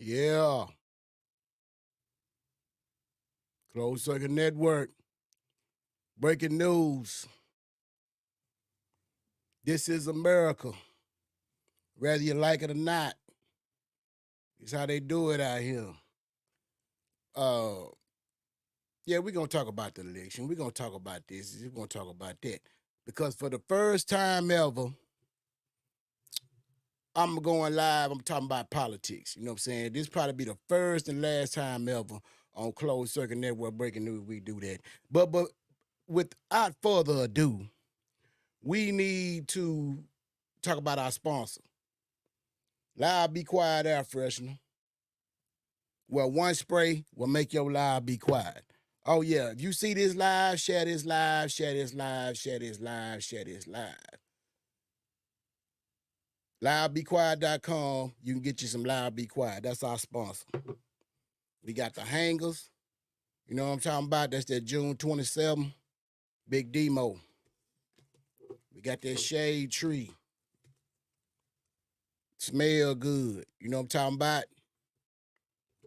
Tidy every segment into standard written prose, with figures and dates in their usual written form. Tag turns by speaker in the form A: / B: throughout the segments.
A: Yeah. Closed Circuit Network. Breaking news. This is America. Whether you like it or not. It's how they do it out here. Uh yeah, we're gonna talk about the election. We're gonna talk about this. We're gonna talk about that. Because for the first time ever, I'm going live. I'm talking about politics. You know what I'm saying? This probably be the first and last time ever on Closed Circuit Network Breaking News we do that. But without further ado, we need to talk about our sponsor. Loud Be Quiet Air Freshener. Well, one spray will make your live be quiet. Oh, yeah. If you see this live, share this live, share this live, share this live, share this live. LoudBeQuiet.com. You can get you some Loud Be Quiet. That's our sponsor. We got the hangers. You know what I'm talking about? That's that June 27th. Big Demo. We got that shade tree. Smell good. You know what I'm talking about?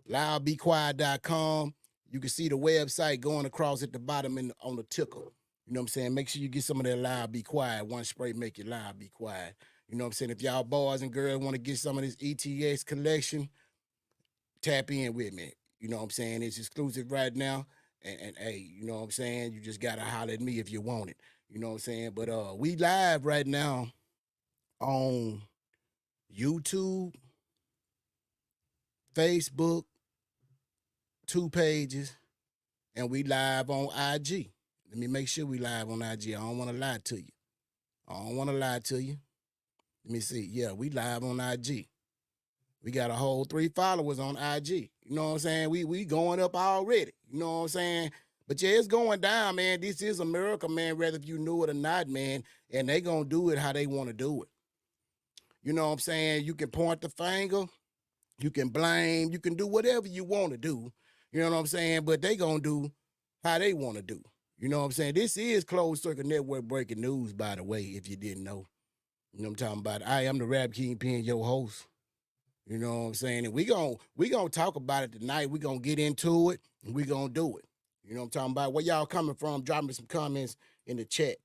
A: LoudBeQuiet.com. You can see the website going across at the bottom on the ticker. You know what I'm saying? Make sure you get some of that Loud Be Quiet. One spray make your Loud Be Quiet. You know what I'm saying? If y'all boys and girls want to get some of this ETX collection, tap in with me. You know what I'm saying? It's exclusive right now. And hey, you know what I'm saying? You just gotta holler at me if you want it. You know what I'm saying? But we live right now on YouTube, Facebook, 2 pages, and we live on IG. Let me make sure we live on IG. I don't want to lie to you. I don't want to lie to you. Let me see. Yeah, we live on IG. We got a whole 3 followers on IG. You know what I'm saying? We going up already. You know what I'm saying? But yeah, it's going down, man. This is America, man, whether if you knew it or not, man. And they gonna do it how they want to do it. You know what I'm saying? You can point the finger, you can blame, you can do whatever you want to do. You know what I'm saying? But they gonna do how they want to do. You know what I'm saying? This is Closed Circuit Network Breaking News, by the way, if you didn't know. You know what I'm talking about? I am the Rap Kingpin, your host. You know what I'm saying? And we gonna talk about it tonight. We gonna get into it and we gonna do it. You know what I'm talking about? Where y'all coming from? Drop me some comments in the chat.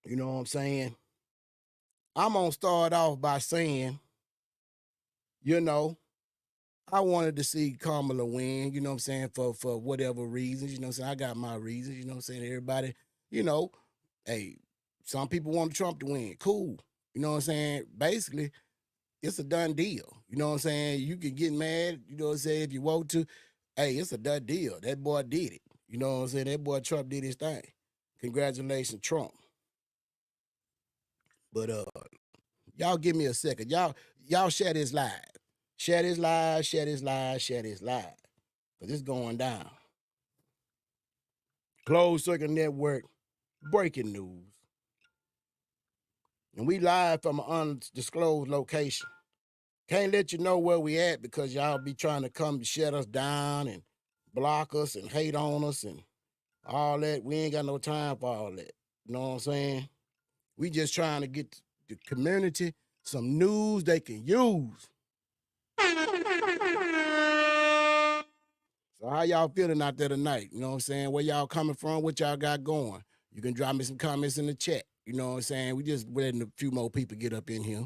A: You know what I'm saying? I'm gonna start off by saying, you know, I wanted to see Kamala win, you know what I'm saying, for whatever reasons. You know what I'm saying? I got my reasons, you know what I'm saying? Everybody, you know, hey, some people want Trump to win. Cool. You know what I'm saying? Basically, it's a done deal. You know what I'm saying? You can get mad, you know what I'm saying, if you want to. Hey, it's a done deal. That boy did it. You know what I'm saying? That boy Trump did his thing. Congratulations, Trump. But y'all give me a second. Y'all share this live. Share this live, share this live, share this live. Cause it's going down. Closed Circuit Network, breaking news. And we live from an undisclosed location. Can't let you know where we at because y'all be trying to come to shut us down and block us and hate on us and all that. We ain't got no time for all that. You know what I'm saying? We just trying to get the community some news they can use. So how y'all feeling out there tonight? You know what I'm saying? Where y'all coming from? What y'all got going? You can drop me some comments in the chat. You know what I'm saying? We just letting a few more people get up in here.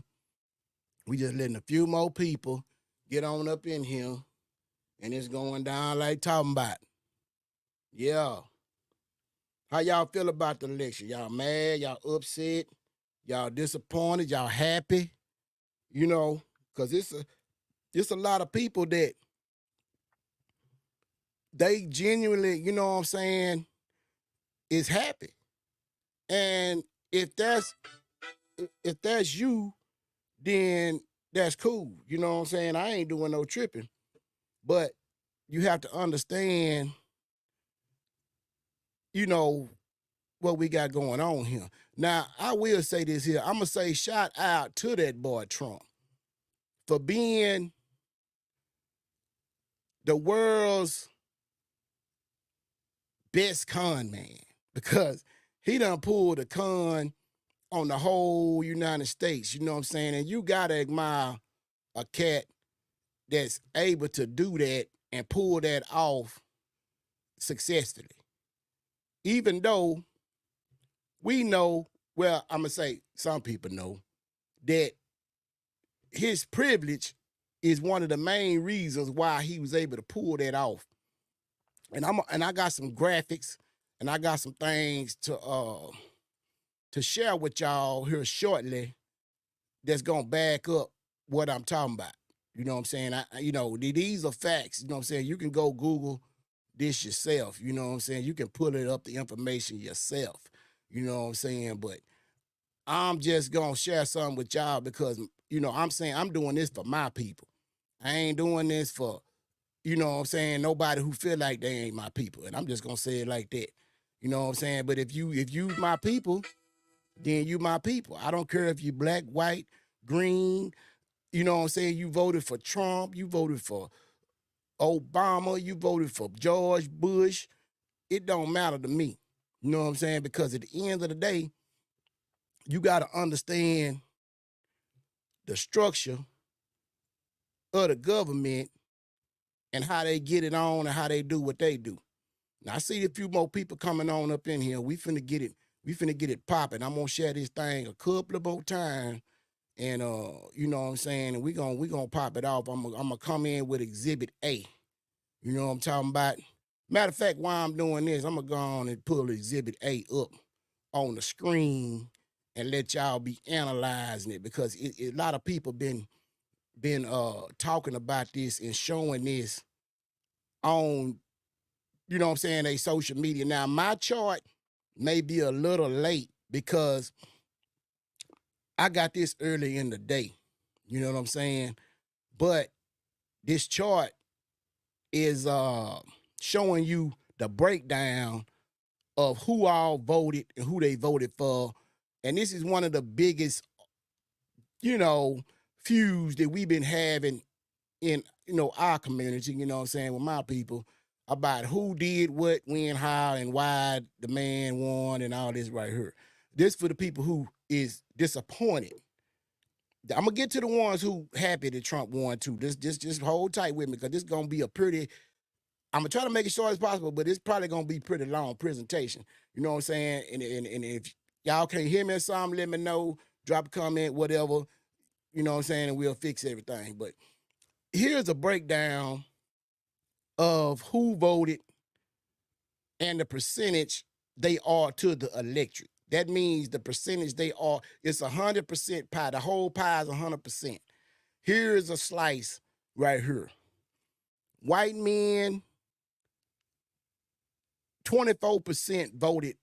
A: We just letting a few more people get on up in here. And it's going down like talking about. Yeah. How y'all feel about the election? Y'all mad? Y'all upset? Y'all disappointed? Y'all happy? You know, because it's a lot of people that they genuinely, you know what I'm saying, is happy. And if that's you, then that's cool. You know what I'm saying? I ain't doing no tripping. But you have to understand, you know, what we got going on here. Now, I will say this here. I'm going to say shout out to that boy Trump for being the world's best con man because he done pulled a con on the whole United States. You know what I'm saying? And you got to admire a cat that's able to do that and pull that off successfully. Even though we know, well, I'm gonna say some people know that his privilege is one of the main reasons why he was able to pull that off. And I got some graphics and I got some things to share with y'all here shortly that's gonna back up what I'm talking about. You know what I'm saying? These are facts. You know what I'm saying? You can go Google this yourself. You know what I'm saying? You can pull it up, the information yourself. You know what I'm saying? But I'm just gonna share something with y'all because, I'm saying I'm doing this for my people. I ain't doing this for, what I'm saying, nobody who feel like they ain't my people. And I'm just gonna say it like that. You know what I'm saying? But if you my people, then you my people. I don't care if you black, white, green, you know what I'm saying? You voted for Trump, you voted for Obama, you voted for George Bush. It don't matter to me. You know what I'm saying? Because at the end of the day, you got to understand the structure of the government and how they get it on and how they do what they do. Now, I see a few more people coming on up in here. We finna get it popping. I'm gonna share this thing a couple of more times. And you know what I'm saying? And we gonna pop it off. I'm gonna come in with Exhibit A. You know what I'm talking about? Matter of fact, while I'm doing this, I'm gonna go on and pull Exhibit A up on the screen and let y'all be analyzing it because a lot of people been talking about this and showing this on, you know what I'm saying, they social media. Now, my chart may be a little late because I got this early in the day. You know what I'm saying? But this chart is showing you the breakdown of who all voted and who they voted for. And this is one of the biggest, feuds that we've been having in, our community, you know what I'm saying, with my people about who did what, when, how, and why the man won and all this right here. This for the people who is disappointed. I'm gonna get to the ones who happy that Trump won too. Just hold tight with me because this is gonna be a pretty. I'm gonna try to make it short as possible, but it's probably gonna be pretty long presentation. You know what I'm saying? And if y'all can't hear me or something, let me know. Drop a comment, whatever. You know what I'm saying, and we'll fix everything. But here's a breakdown of who voted and the percentage they are to the electorate. That means the percentage they are, it's 100% pie. The whole pie is 100%. Here's a slice right here. White men, 24% voted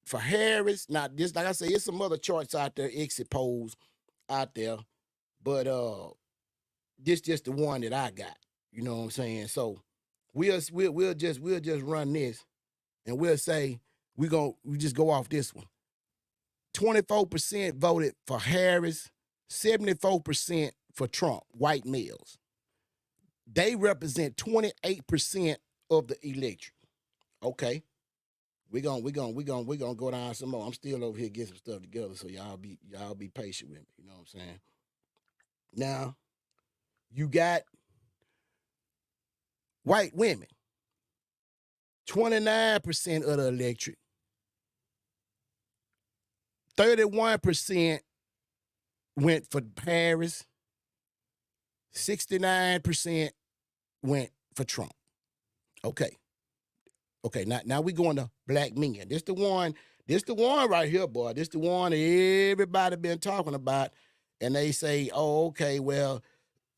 A: for Harris. Now, this, like I say, it's some other charts out there, exit polls out there, but this just the one that I got. You know what I'm saying? So we'll just run this and we'll say we just go off this one. 24% voted for Harris, 74% for Trump, white males. They represent 28% of the electorate. Okay. We're gonna go down some more. I'm still over here getting some stuff together, so y'all be patient with me. You know what I'm saying? Now, you got white women, 29% of the electorate, 31% went for Harris, 69% went for Trump. Okay. Now we going to black men. This the one right here, boy. This the one that everybody been talking about. And they say, oh, okay, well,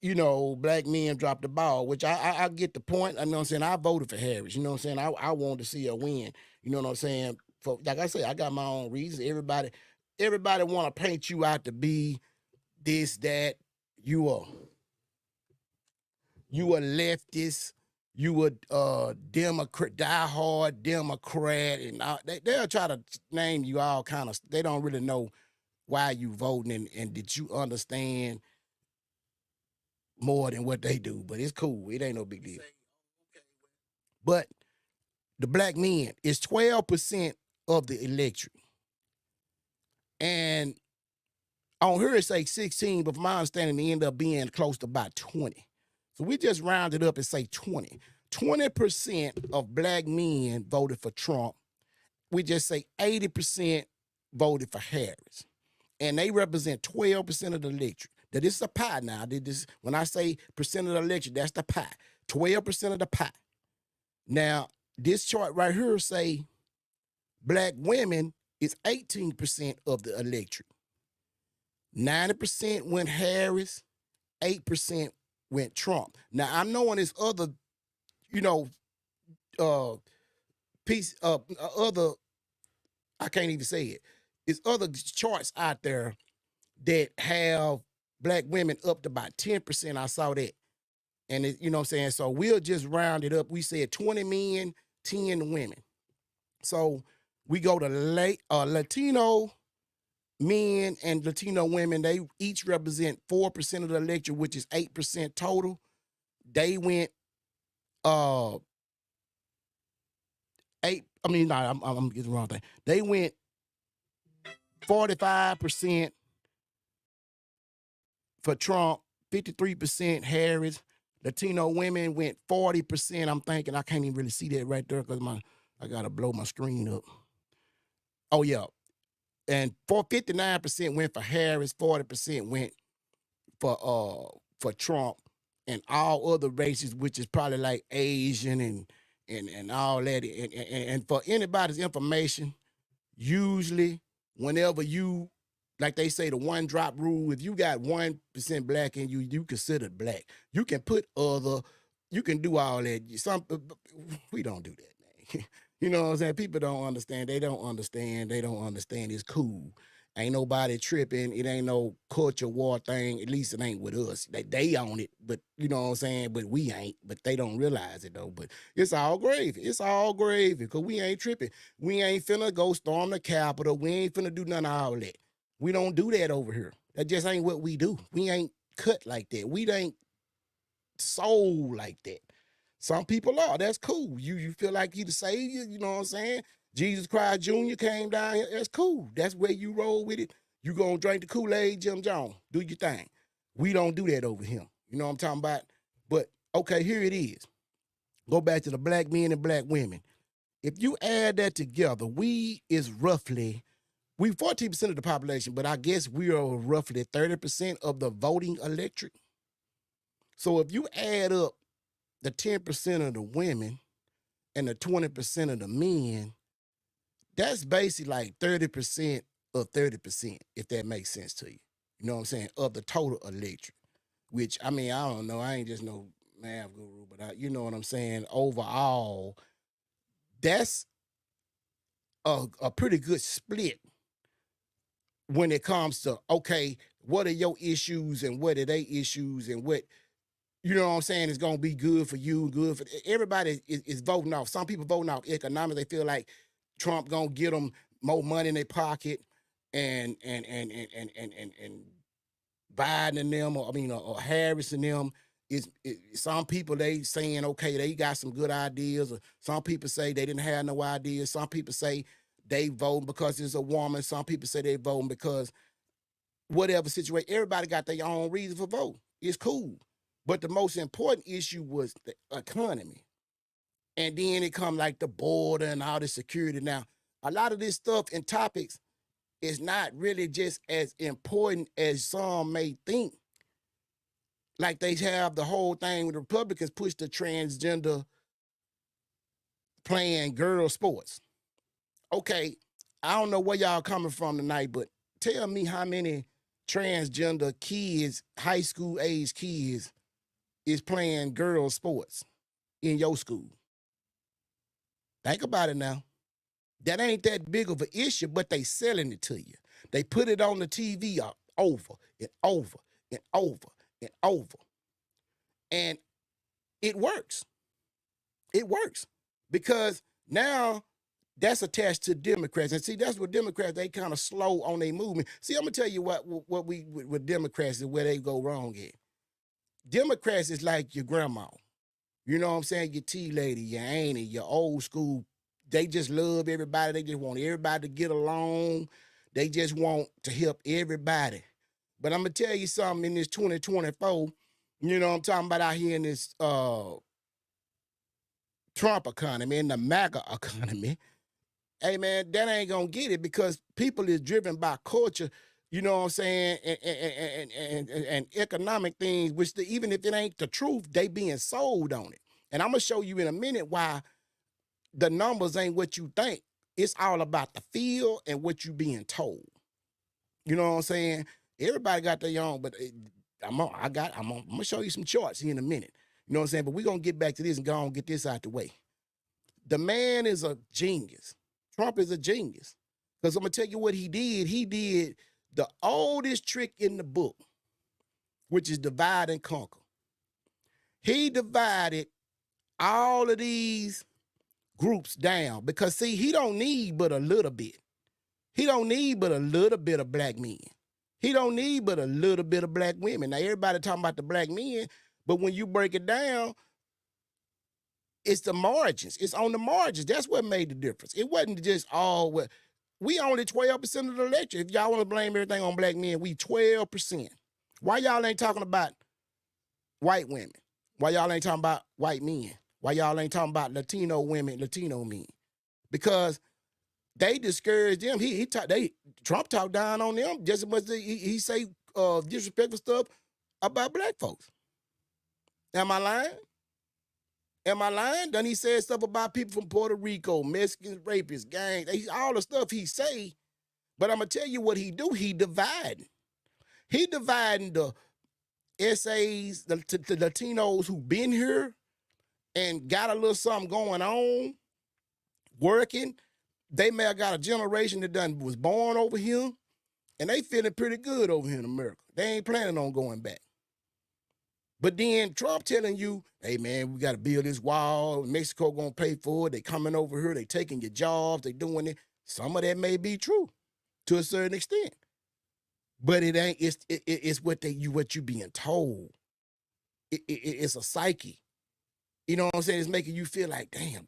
A: black men dropped the ball, which I get the point. I know what I'm saying. I voted for Harris. You know what I'm saying? I wanted to see her win. You know what I'm saying? For, like I say, I got my own reasons. Everybody want to paint you out to be this, that. You a leftist. You a Democrat, diehard Democrat, and they'll try to name you all kind of. They don't really know why you voting and did you understand more than what they do. But it's cool. It ain't no big deal. But the black men is 12% of the electorate, and On her, it say 16, but from my understanding, it ended up being close to about 20. So we just rounded up and say 20. 20% of black men voted for Trump. We just say 80% voted for Harris. And they represent 12% of the electorate. Now, this is a pie now. When I say percent of the electorate, that's the pie. 12% of the pie. Now, this chart right here say black women is 18% of the electorate. 90% went Harris, 8% went Trump. Now, I'm knowing there's other, other, I can't even say it. There's other charts out there that have black women up to about 10%. I saw that. And you know what I'm saying? So we'll just round it up. We said 20 men, 10 women. So we go to Latino men and Latino women. They each represent 4% of the electorate, which is 8% total. They went I'm getting the wrong thing. They went 45% for Trump, 53% Harris. Latino women went 40%. I'm thinking I can't even really see that right there because I gotta blow my screen up. Oh yeah. And 59% went for Harris, 40% went for Trump, and all other races, which is probably like Asian and all that. And for anybody's information, usually whenever you, like they say, the one drop rule, if you got 1% black in you, you considered black. You can put you can do all that. We don't do that, man. You know what I'm saying? People don't understand. They don't understand. It's cool. Ain't nobody tripping. It ain't no culture war thing. At least it ain't with us. They own it, but you know what I'm saying? But we ain't. But they don't realize it though. But it's all gravy. It's all gravy because we ain't tripping. We ain't finna go storm the Capitol. We ain't finna do none of all that. We don't do that over here. That just ain't what we do. We ain't cut like that. We ain't soul like that. Some people are. That's cool. You feel like you the savior, you know what I'm saying? Jesus Christ Jr. came down here. That's cool. That's where you roll with it. You gonna drink the Kool-Aid, Jim Jones. Do your thing. We don't do that over here. You know what I'm talking about? But okay, here it is. Go back to the black men and black women. If you add that together, we 14% of the population, but I guess we are roughly 30% of the voting electorate. So if you add up the 10% of the women and the 20% of the men, that's basically like 30% of 30%, if that makes sense to you. You know what I'm saying? Of the total electorate, which, I mean, I don't know. I ain't just no math guru, but you know what I'm saying? Overall, that's a pretty good split when it comes to, okay, what are your issues and what are they issues and what, you know what I'm saying, is going to be good for you, good for everybody is voting off. Some people voting off economics. They feel like Trump going to get them more money in their pocket and Biden and them, or Harris and them. Some people, they saying, okay, they got some good ideas. Or some people say they didn't have no ideas. Some people say they voting because it's a woman. Some people say they voting because whatever situation. Everybody got their own reason for voting. It's cool. But the most important issue was the economy. And then it come like the border and all the security. Now, a lot of this stuff and topics is not really just as important as some may think. Like they have the whole thing with the Republicans push the transgender playing girl sports. Okay, I don't know where y'all coming from tonight, but tell me how many transgender kids, high school age kids, is playing girl sports in your school. Think about it now. That ain't that big of an issue, but they selling it to you. They put it on the TV over and over and over and over. And it works. It works because now that's attached to Democrats. And see, that's what Democrats, they kind of slow on their movement. See, I'm going to tell you what we, with Democrats is where they go wrong at. Democrats is like your grandma. You know what I'm saying? Your tea lady, your auntie, your old school. They just love everybody. They just want everybody to get along. They just want to help everybody. But I'm gonna tell you something in this 2024, you know what I'm talking about out here in this Trump economy, in the MAGA economy. Hey man, that ain't gonna get it because people is driven by culture, you know what I'm saying, and economic things, which even if it ain't the truth, they being sold on it. And I'm gonna show you in a minute why the numbers ain't what you think. It's all about the feel and what you being told. You know what I'm saying? Everybody got their own, but I'm gonna show you some charts here in a minute. You know what I'm saying? But we're gonna get back to this and go on and get this out the way. The man is a genius. Trump is a genius. Because I'm gonna tell you what he did. He did the oldest trick in the book, which is divide and conquer. He divided all of these groups down because see, he don't need but a little bit. He don't need but a little bit of black men. He don't need but a little bit of black women. Now, everybody talking about the black men, but when you break it down, it's the margins. It's on the margins. That's what made the difference. It wasn't just all what we only 12% of the electorate. If y'all want to blame everything on black men, we 12%. Why y'all ain't talking about white women? Why y'all ain't talking about white men? Why y'all ain't talking about Latino women, Latino men? Because they discouraged them. Trump talked down on them just as much as he say disrespectful stuff about black folks. Am I lying? Am I lying? Then he said stuff about people from Puerto Rico, Mexicans, rapists, gangs, all the stuff he say. But I'm gonna tell you what he do. He dividing. He dividing the essays, the Latinos who been here and got a little something going on, working. They may have got a generation that was born over here, and they feeling pretty good over here in America. They ain't planning on going back. But then Trump telling you, hey man, we got to build this wall. Mexico gonna pay for it. They coming over here. They taking your jobs. They doing it. Some of that may be true to a certain extent, but it ain't. It's what you being told. It's a psyche. You know what I'm saying? It's making you feel like, damn.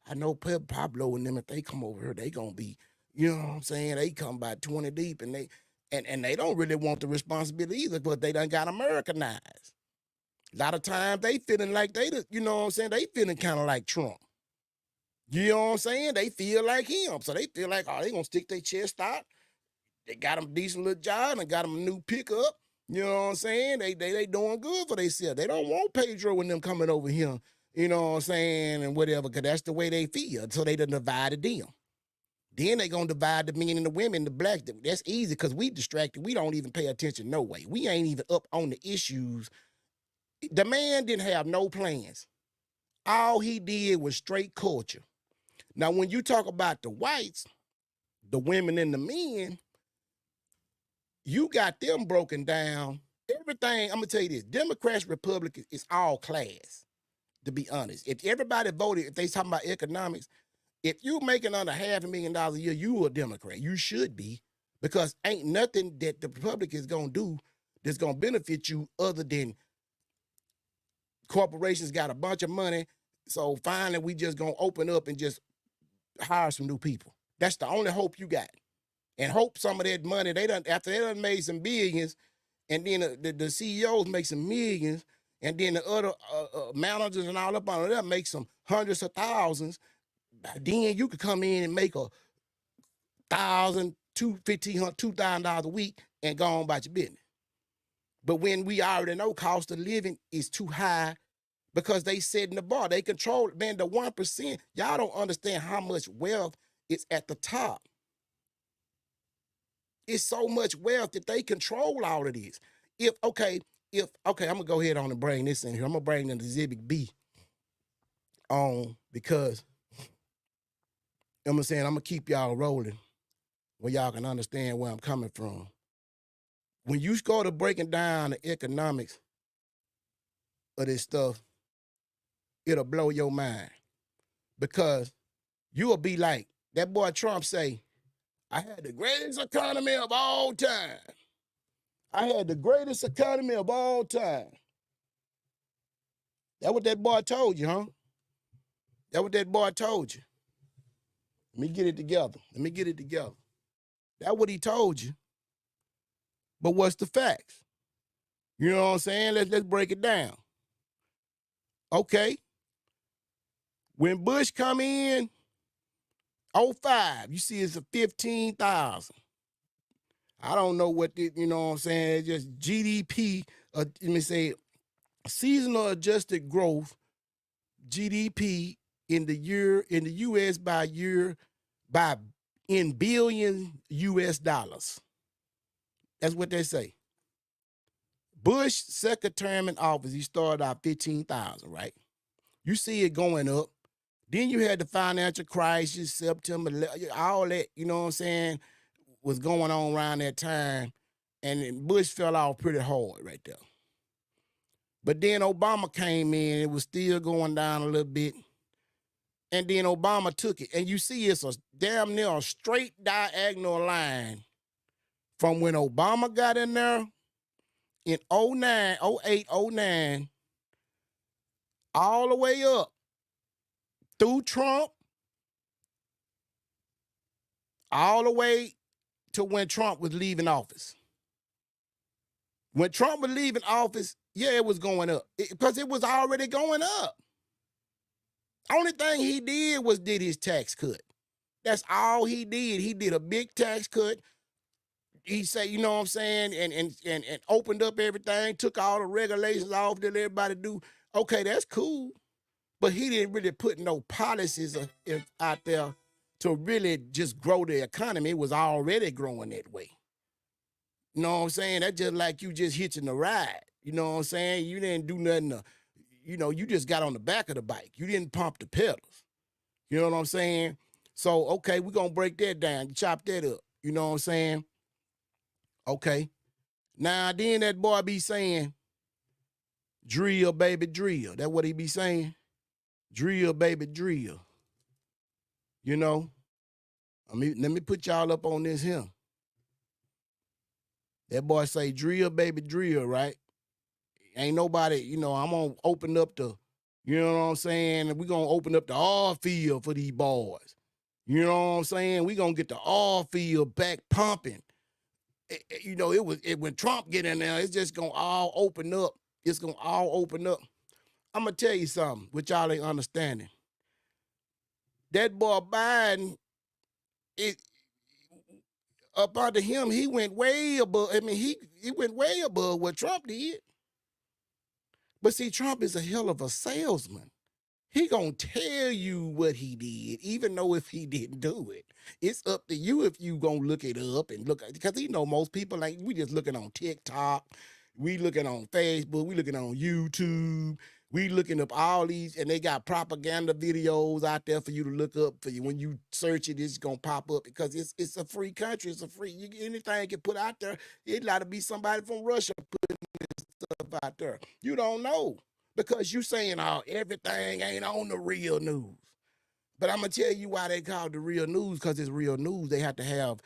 A: I know Pablo and them, if they come over here, they gonna be, you know what I'm saying? They come by 20 deep, and they don't really want the responsibility either, but they done got Americanized. A lot of times they feeling like you know what I'm saying? They feeling kind of like Trump. You know what I'm saying? They feel like him. So they feel like, oh, they gonna stick their chest out. They got them a decent little job and got them a new pickup. You know what I'm saying? They doing good for themselves. They don't want Pedro and them coming over here, you know what I'm saying, and whatever, because that's the way they feel. So they done divided them. Then they gonna divide the men and the women, the blacks. That's easy because we distracted. We don't even pay attention no way. We ain't even up on the issues. The man didn't have no plans. All he did was straight culture. Now, when you talk about the whites, the women and the men, you got them broken down. Everything, I'm gonna tell you this, Democrats, Republicans, it's all class, to be honest. If everybody voted, if they talking about economics, if you making under $500,000 a year, you a Democrat. You should be, because ain't nothing that the Republicans gonna do that's gonna benefit you other than corporations got a bunch of money. So finally, we just gonna open up and just hire some new people. That's the only hope you got. And hope some of that money, after they done made some billions, and then the CEOs make some millions, and then the other managers and all up on that make some hundreds of thousands, then you could come in and make $1,000, $1,500, $2,000 a week and go on about your business. But when we already know cost of living is too high because they setting the bar, they control, man, the 1%, y'all don't understand how much wealth is at the top. It's so much wealth that they control all of this. Okay, I'm gonna go ahead on and bring this in here. I'm gonna bring the Exhibit B on because I'm gonna keep y'all rolling where y'all can understand where I'm coming from. When you go to breaking down the economics of this stuff, it'll blow your mind because you'll be like, that boy Trump say, I had the greatest economy of all time. I had the greatest economy of all time. That's what that boy told you, huh? That's what that boy told you. Let me get it together. That's what he told you. But what's the facts? You know what I'm saying? Let's break it down. Okay. When Bush come in, 05, you see it's a 15,000. I don't know what the, you know what I'm saying, it's just GDP, let me say, seasonal adjusted growth, GDP in the US by in billion US dollars. That's what they say. Bush second term in office, he started out 15,000, right? You see it going up. Then you had the financial crisis, September, all that, you know what I'm saying, was going on around that time. And then Bush fell off pretty hard right there. But then Obama came in, it was still going down a little bit. And then Obama took it. And you see it's a damn near a straight diagonal line from when Obama got in there in 09, 08, 09, all the way up through Trump, all the way to when Trump was leaving office. When Trump was leaving office, yeah, it was going up because it was already going up. Only thing he did was did his tax cut. That's all he did. He did a big tax cut. He said, you know what I'm saying, and opened up everything, took all the regulations off that everybody do. Okay, that's cool. But he didn't really put no policies out there to really just grow the economy. It was already growing that way. You know what I'm saying? That's just like you just hitching the ride. You know what I'm saying? You didn't do nothing to, you just got on the back of the bike. You didn't pump the pedals. You know what I'm saying? So, okay, we're going to break that down, chop that up. You know what I'm saying? Okay. Now, then that boy be saying, drill, baby, drill. That's what he be saying. Drill, baby, drill. You know? Let me put y'all up on this here. That boy say, drill, baby, drill, right? Ain't nobody, I'm going to open up the, you know what I'm saying? We're going to open up the oil field for these boys. You know what I'm saying? We're going to get the oil field back pumping. When Trump get in there, it's just going to all open up. It's going to all open up. I'm going to tell you something, which y'all ain't understanding. That boy Biden, up under him, he went way above. I mean, he went way above what Trump did. But see, Trump is a hell of a salesman. He gonna tell you what he did, even though if he didn't do it. It's up to you if you gonna look it up and look, because most people, like, we just looking on TikTok, we looking on Facebook, we looking on YouTube, we looking up all these, and they got propaganda videos out there for you to look up for you. When you search it, it's gonna pop up because it's a free country. It's a free, anything get put out there. It got to be somebody from Russia putting this stuff out there. You don't know. Because you saying, oh, everything ain't on the real news. But I'm going to tell you why they call it the real news, because it's real news. They have to have,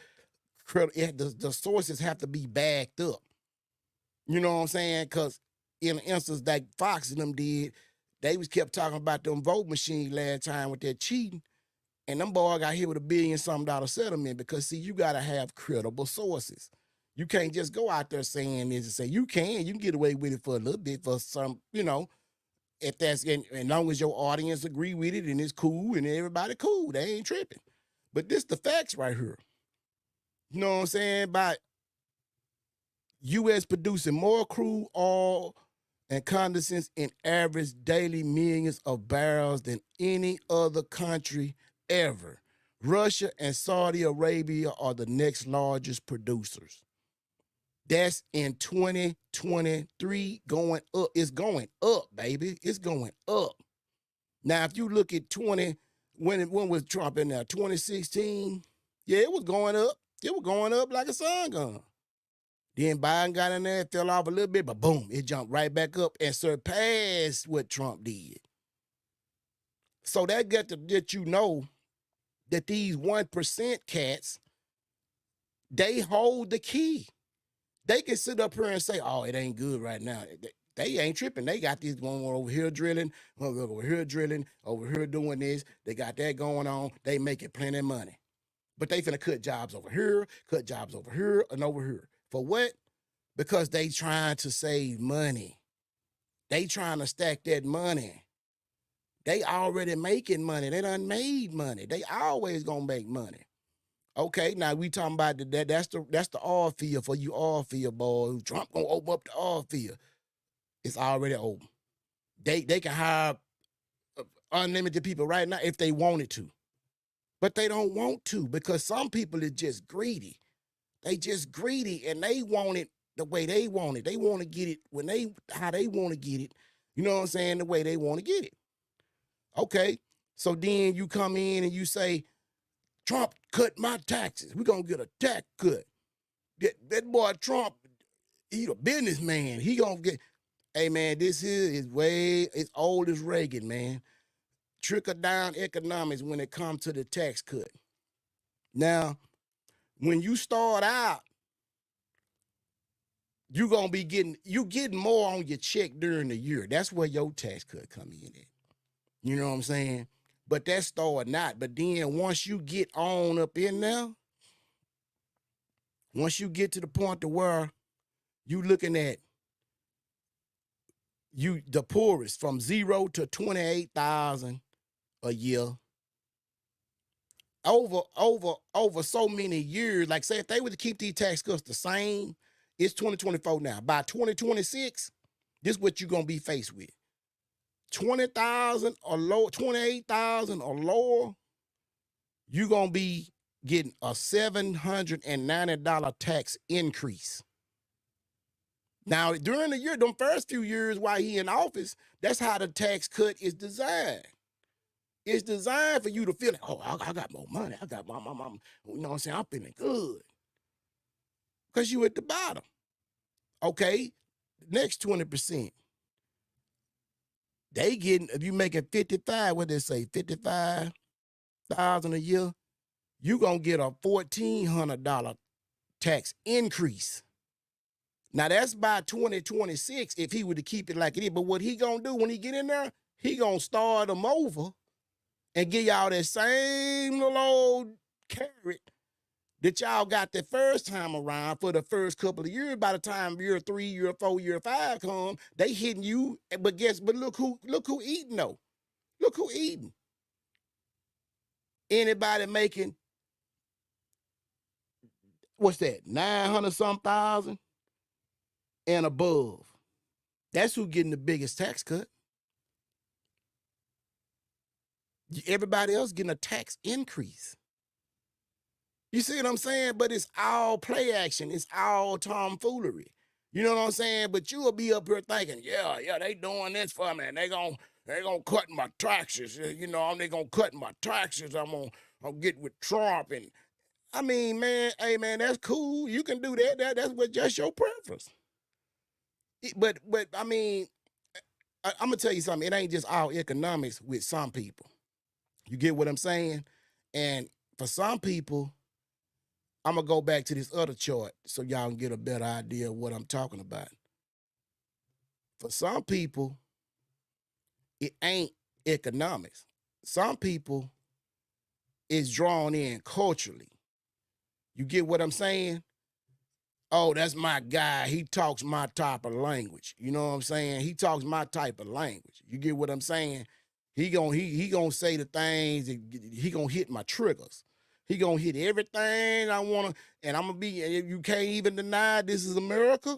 A: the sources have to be backed up. You know what I'm saying? Because in an instance like Fox and them did, they was kept talking about them vote machines last time with that cheating. And them boys got hit with $1 billion settlement because, see, you got to have credible sources. You can't just go out there saying this and say, you can get away with it for a little bit for some, if that's, as long as your audience agree with it and it's cool and everybody cool, they ain't tripping. But this the facts right here. You know what I'm saying? By U.S. producing more crude oil and condensate in average daily millions of barrels than any other country ever. Russia and Saudi Arabia are the next largest producers. That's in 2023 going up. It's going up, baby. It's going up. Now, if you look at when was Trump in there? 2016? Yeah, it was going up. It was going up like a sun gun. Then Biden got in there, fell off a little bit, but boom, it jumped right back up and surpassed what Trump did. So that got to let you know that these 1% cats, they hold the key. They can sit up here and say, oh, it ain't good right now. They ain't tripping. They got these going over here drilling, over here drilling, over here doing this. They got that going on. They making plenty of money. But they finna cut jobs over here, and over here. For what? because they trying to save money. They trying to stack that money. They already making money. They done made money. They always gonna make money. Okay, now we talking about that. That's the oil field for you oil field boys. Trump gonna open up the oil field. It's already open. They can hire unlimited people right now if they wanted to, but they don't want to because some people are just greedy. They just greedy and they want it the way they want it. They want to get it how they want to get it. You know what I'm saying? The way they want to get it. Okay, so then you come in and you say, Trump cut my taxes. We're going to get a tax cut. That boy Trump, he a businessman. He going to get, hey man, this here is as old as Reagan, man. Trickle down economics when it comes to the tax cut. Now, when you start out, you're going to be getting more on your check during the year. That's where your tax cut come in at. You know what I'm saying? But that started not. But then once you get on up in there, once you get to the point to where you looking at the poorest from 0 to 28,000 a year over so many years, like say if they were to keep these tax cuts the same, it's 2024 now. By 2026, this is what you're going to be faced with. 20,000 or lower, 28,000 or lower, you're going to be getting a $790 tax increase. Now, during the year, them first few years while he in office, that's how the tax cut is designed. It's designed for you to feel like, oh, I got more money. I got my, you know what I'm saying? I'm feeling good. Because you at the bottom. Okay, next 20%. They getting, if you making 55, what they say, 55,000 a year, you gonna get a $1,400 tax increase. Now that's by 2026 if he were to keep it like it is. But what he gonna do when he get in there, he gonna start them over and give y'all that same little old carrot that y'all got the first time around for the first couple of years. By the time year 3, year 4, year 5 come, they hitting you. But look who eating though. Look who eating. Anybody making, what's that, 900 some thousand and above. That's who getting the biggest tax cut. Everybody else getting a tax increase. You see what I'm saying? But it's all play action. It's all tomfoolery. You know what I'm saying? But you will be up here thinking, yeah, they doing this for me, and they gonna cut my taxes. You know, they gonna cut my taxes. I'm get with Trump. And I mean, man, hey man, that's cool. You can do that. That's what just your preference. But I mean, I'm gonna tell you something. It ain't just all economics with some people. You get what I'm saying? And for some people, I'm gonna go back to this other chart so y'all can get a better idea of what I'm talking about. For some people, it ain't economics. Some people is drawn in culturally. You get what I'm saying? Oh, that's my guy. He talks my type of language. You know what I'm saying? He talks my type of language. You get what I'm saying? He gonna say the things, he gonna hit my triggers. He gonna hit everything I wanna, and I'm gonna be, you can't even deny this is America.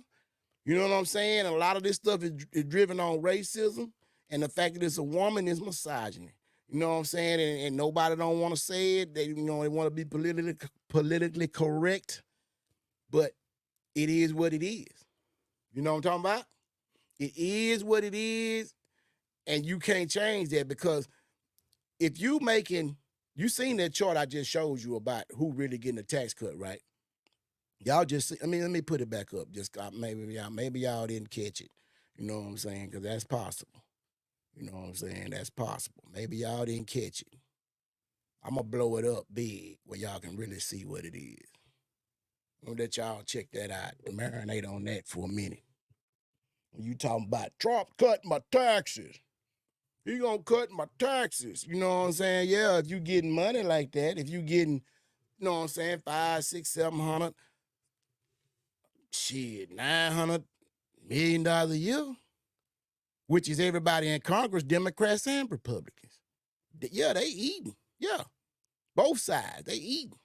A: You know what I'm saying? A lot of this stuff is driven on racism, and the fact that it's a woman is misogyny. You know what I'm saying? And nobody don't want to say it. They want to be politically correct, but it is what it is. You know what I'm talking about? It is what it is, and you can't change that because if you seen that chart I just showed you about who really getting a tax cut, right? Y'all just see, let me put it back up. Just maybe y'all didn't catch it. You know what I'm saying? Because that's possible. You know what I'm saying? That's possible. Maybe y'all didn't catch it. I'm going to blow it up big where y'all can really see what it is. I'm going to let y'all check that out. Marinate on that for a minute. When you talking about Trump cutting my taxes. He gonna cut my taxes. You know what I'm saying? Yeah, if you getting money like that, if you getting, you know what I'm saying, 500, 600, 700, shit, $900 million a year, which is everybody in Congress, Democrats and Republicans. Yeah, they eating. Yeah, both sides, they eating.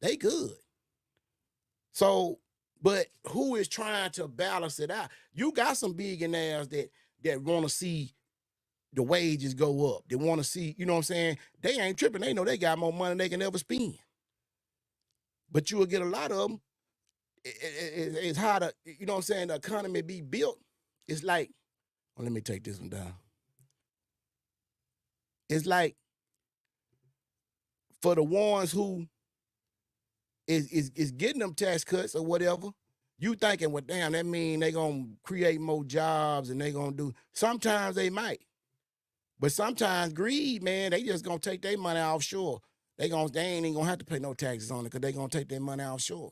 A: They good. So, but who is trying to balance it out? You got some billionaires that want to see the wages go up. They want to see, you know what I'm saying? They ain't tripping. They know they got more money they can ever spend. But you will get a lot of them. It's how the, you know what I'm saying, the economy be built. It's like, well, let me take this one down. It's like for the ones who is getting them tax cuts or whatever, you thinking, well, damn, that mean they gonna create more jobs and they gonna do, sometimes they might. But sometimes greed, man, they just gonna take their money offshore. They ain't even gonna have to pay no taxes on it because they gonna take their money offshore.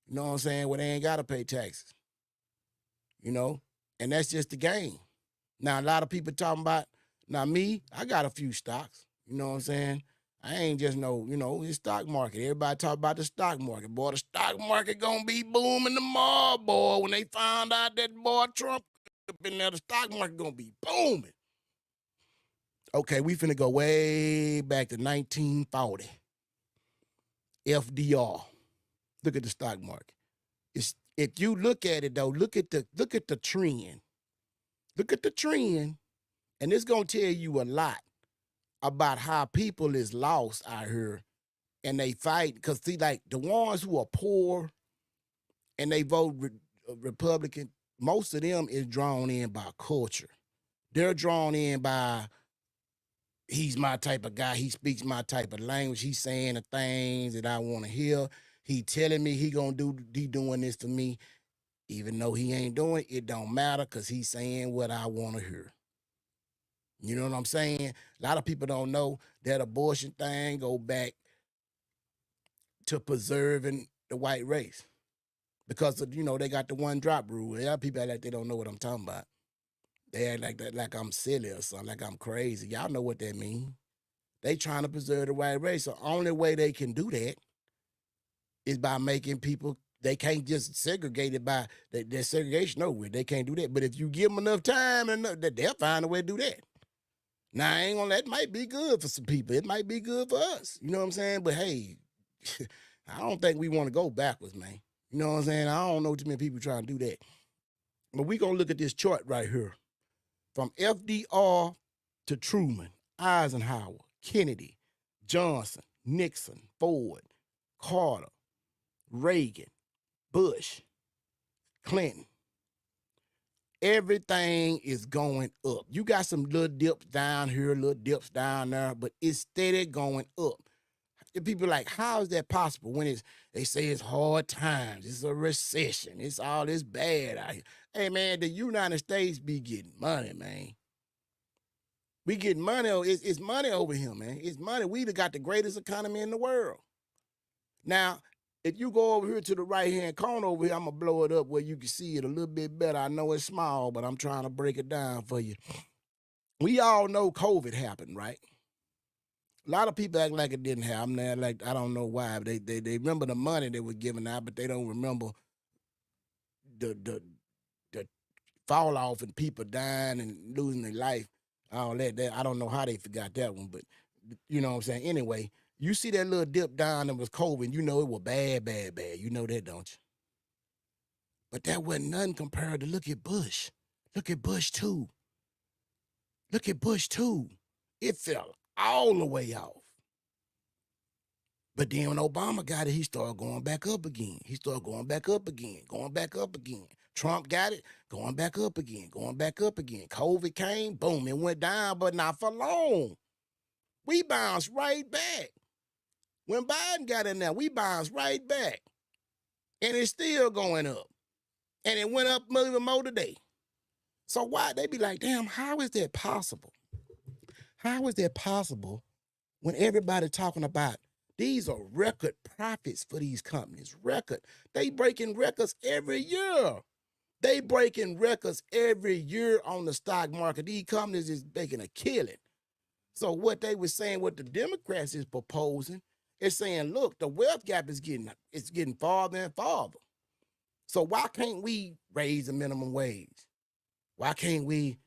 A: You know what I'm saying? Well, they ain't gotta pay taxes. You know? And that's just the game. Now, a lot of people talking about, now me, I got a few stocks. You know what I'm saying? I ain't just no, you know, it's stock market. Everybody talk about the stock market. Boy, the stock market gonna be booming tomorrow, boy. When they find out that boy Trump up in there, the stock market gonna be booming. Okay, we finna go way back to 1940. FDR. Look at the stock market. If you look at it though, look at the trend. Look at the trend, and it's gonna tell you a lot about how people is lost out here and they fight. Because see, like the ones who are poor and they vote Republican, most of them is drawn in by culture. They're drawn in by, he's my type of guy. He speaks my type of language. He's saying the things that I want to hear. He telling me he doing this for me. Even though he ain't doing it, it don't matter because he's saying what I want to hear. You know what I'm saying? A lot of people don't know that abortion thing go back to preserving the white race. Because, you know, they got the one drop rule. A lot of people act like they don't know what I'm talking about. They act like that, like I'm silly or something, like I'm crazy. Y'all know what that means. They trying to preserve the white race. The only way they can do that is by making people, they can't just segregate it by their segregation over with. They can't do that. But if you give them enough time, and they'll find a way to do that. Now, I ain't gonna, that might be good for some people. It might be good for us. You know what I'm saying? But hey, I don't think we want to go backwards, man. You know what I'm saying? I don't know too many people trying to do that. But we gonna look at this chart right here. From FDR to Truman, Eisenhower, Kennedy, Johnson, Nixon, Ford, Carter, Reagan, Bush, Clinton. Everything is going up. You got some little dips down here, little dips down there, but it's steady going up. And people are like, how is that possible when they say it's hard times, it's a recession, it's all this bad out here. Hey, man, the United States be getting money, man. We getting money. It's money over here, man. It's money. We got the greatest economy in the world. Now, if you go over here to the right-hand corner over here, I'm going to blow it up where you can see it a little bit better. I know it's small, but I'm trying to break it down for you. We all know COVID happened, right? A lot of people act like it didn't happen. They're like, I don't know why. They remember the money they were giving out, but they don't remember the fall off and people dying and losing their life. All that. I don't know how they forgot that one, but you know what I'm saying? Anyway, you see that little dip down that was COVID, you know it was bad, bad, bad. You know that, don't you? But that wasn't nothing compared to look at Bush. Look at Bush too. Look at Bush too. It fell all the way off. But then when Obama got it, he started going back up again. He started going back up again, going back up again. Trump got it, going back up again, going back up again. COVID came, boom, it went down, but not for long. We bounced right back. When Biden got in there, we bounced right back. And it's still going up. And it went up even more today. So why? They be like, damn, how is that possible? How is that possible when everybody talking about these are record profits for these companies? Record. They breaking records every year. They breaking records every year on the stock market. These companies is making a killing. So what they were saying, what the Democrats is proposing, is saying, look, the wealth gap is getting farther and farther. So why can't we raise the minimum wage? Why can't we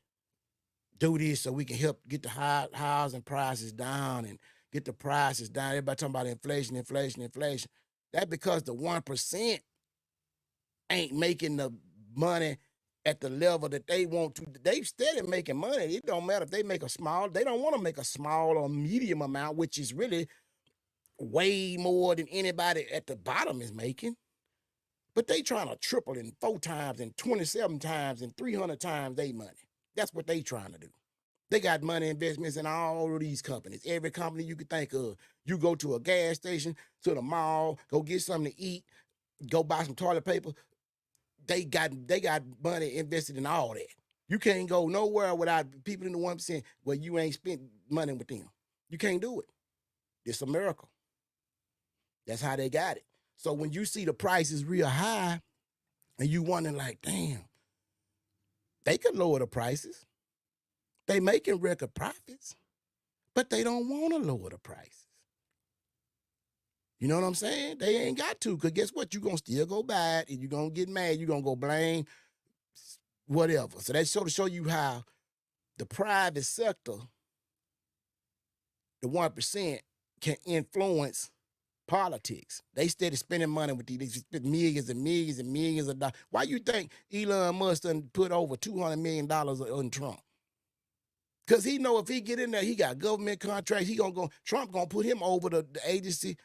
A: do this so we can help get the housing prices down and get the prices down? Everybody talking about inflation, inflation, inflation. That's because the 1% ain't making the money at the level that they want to. They steady making money. It don't matter if they make a small, they don't want to make a small or medium amount, which is really way more than anybody at the bottom is making. But they trying to triple in 4 times and 27 times and 300 times they money. That's what they trying to do. They got money investments in all of these companies. Every company you could think of. You go to a gas station, to the mall, go get something to eat, go buy some toilet paper. They got money invested in all that. You can't go nowhere without people in the 1% where you ain't spent money with them. You can't do it. It's a miracle. That's how they got it. So when you see the prices real high and you wondering like, damn, they could lower the prices. They making record profits, but they don't want to lower the prices. You know what I'm saying? They ain't got to, because guess what? You're going to still go buy it, and you're going to get mad. You're going to go blame whatever. So that's to show you how the private sector, the 1%, can influence politics. They steady spending money with these. They spend millions and millions and millions of dollars. Why you think Elon Musk done put over $200 million on Trump? Because he know if he get in there, he got government contracts. Trump gonna put him over the agency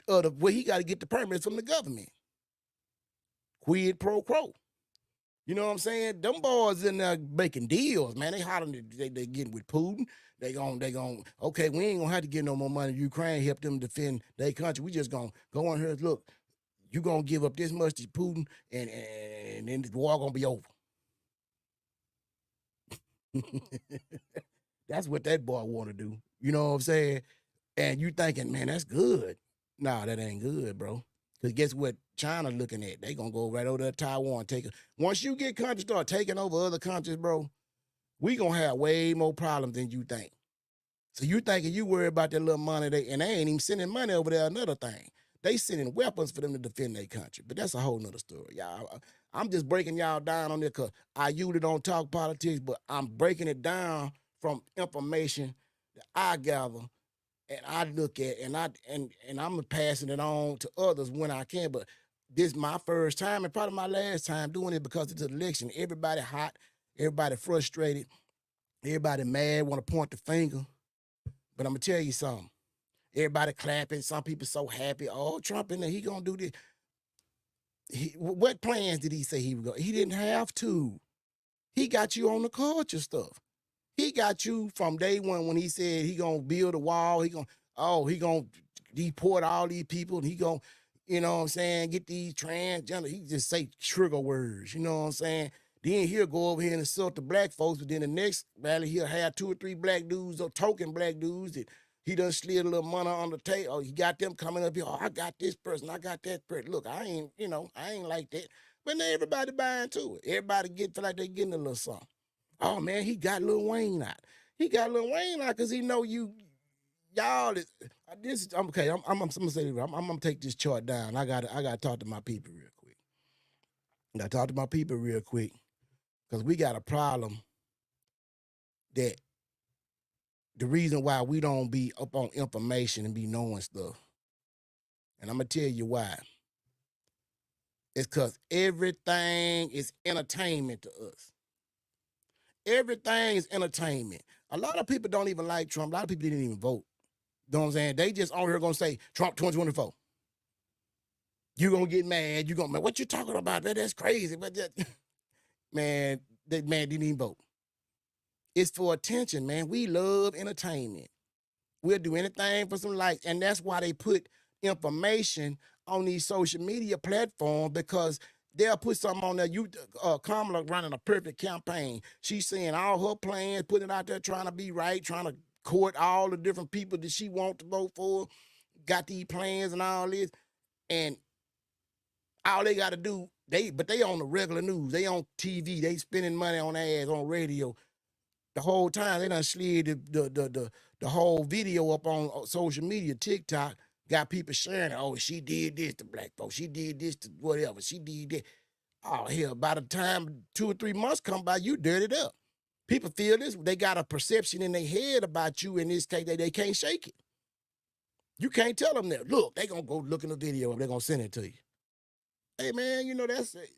A: where he got to get the permits from the government. Quid pro quo. You know what I'm saying? Them boys in there making deals, man. They hollering, they getting with Putin. They gon' okay, we ain't gonna have to get no more money to Ukraine, help them defend their country. We just gonna go on here, look, you gonna give up this much to Putin, and then the war gonna be over. That's what that boy wanna do. You know what I'm saying? And you thinking, man, that's good. Nah, that ain't good, bro. Because guess what China looking at? They gonna go right over to Taiwan. Once you get countries start taking over other countries, bro, we gonna have way more problems than you think. So you thinking you worry about that little money, and they ain't even sending money over there, another thing. They sending weapons for them to defend their country. But that's a whole nother story. Y'all, I'm just breaking y'all down on this because I usually don't talk politics, but I'm breaking it down from information that I gather and I look at, and I'm passing it on to others when I can. But this is my first time and probably my last time doing it because it's an election. Everybody hot, everybody frustrated, everybody mad, want to point the finger. But I'm gonna tell you something. Everybody clapping. Some people so happy. Oh, Trump in there, he gonna do this. What plans did he say he would go? He didn't have to. He got you on the culture stuff. He got you from day one when he said he gonna build a wall. He gonna deport all these people. And he gonna, you know what I'm saying, get these transgender. He just say trigger words. You know what I'm saying? Then he'll go over here and insult the black folks, but then the next rally he'll have 2 or 3 black dudes or token black dudes that he done slid a little money on the table. Oh, he got them coming up here. Oh, I got this person. I got that person. Look, I ain't like that. But now everybody buying to it. Everybody feel like they getting a little something. Oh man, he got Lil Wayne out. He got Lil Wayne out because he know y'all is this. Okay. I'm gonna say I'm gonna take this chart down. I gotta talk to my people real quick. I gotta talk to my people real quick because we got a problem that the reason why we don't be up on information and be knowing stuff, and I'm gonna tell you why. It's because everything is entertainment to us. Everything is entertainment. A lot of people don't even like Trump. A lot of people didn't even vote. You know what I'm saying? They just on here gonna say Trump 2024. You gonna get mad. You gonna, man, what you talking about? That's crazy. But man, that man didn't even vote. It's for attention, man. We love entertainment. We'll do anything for some likes. And that's why they put information on these social media platforms, because they'll put something on there. Kamala running a perfect campaign. She's saying all her plans, putting it out there, trying to be right, trying to court all the different people that she wants to vote for, got these plans and all this. And all they got to do, they on the regular news. They on TV. They spending money on ads, on radio. The whole time they done slid the whole video up on social media, TikTok, Got people sharing, oh, she did this to black folks. She did this to whatever. She did that. Oh, hell, by the time 2 or 3 months come by, you dirtied up. People feel this. They got a perception in their head about you in this case that they can't shake it. You can't tell them that. Look, they going to go look in the video and they're going to send it to you. Hey, man, you know, that's it.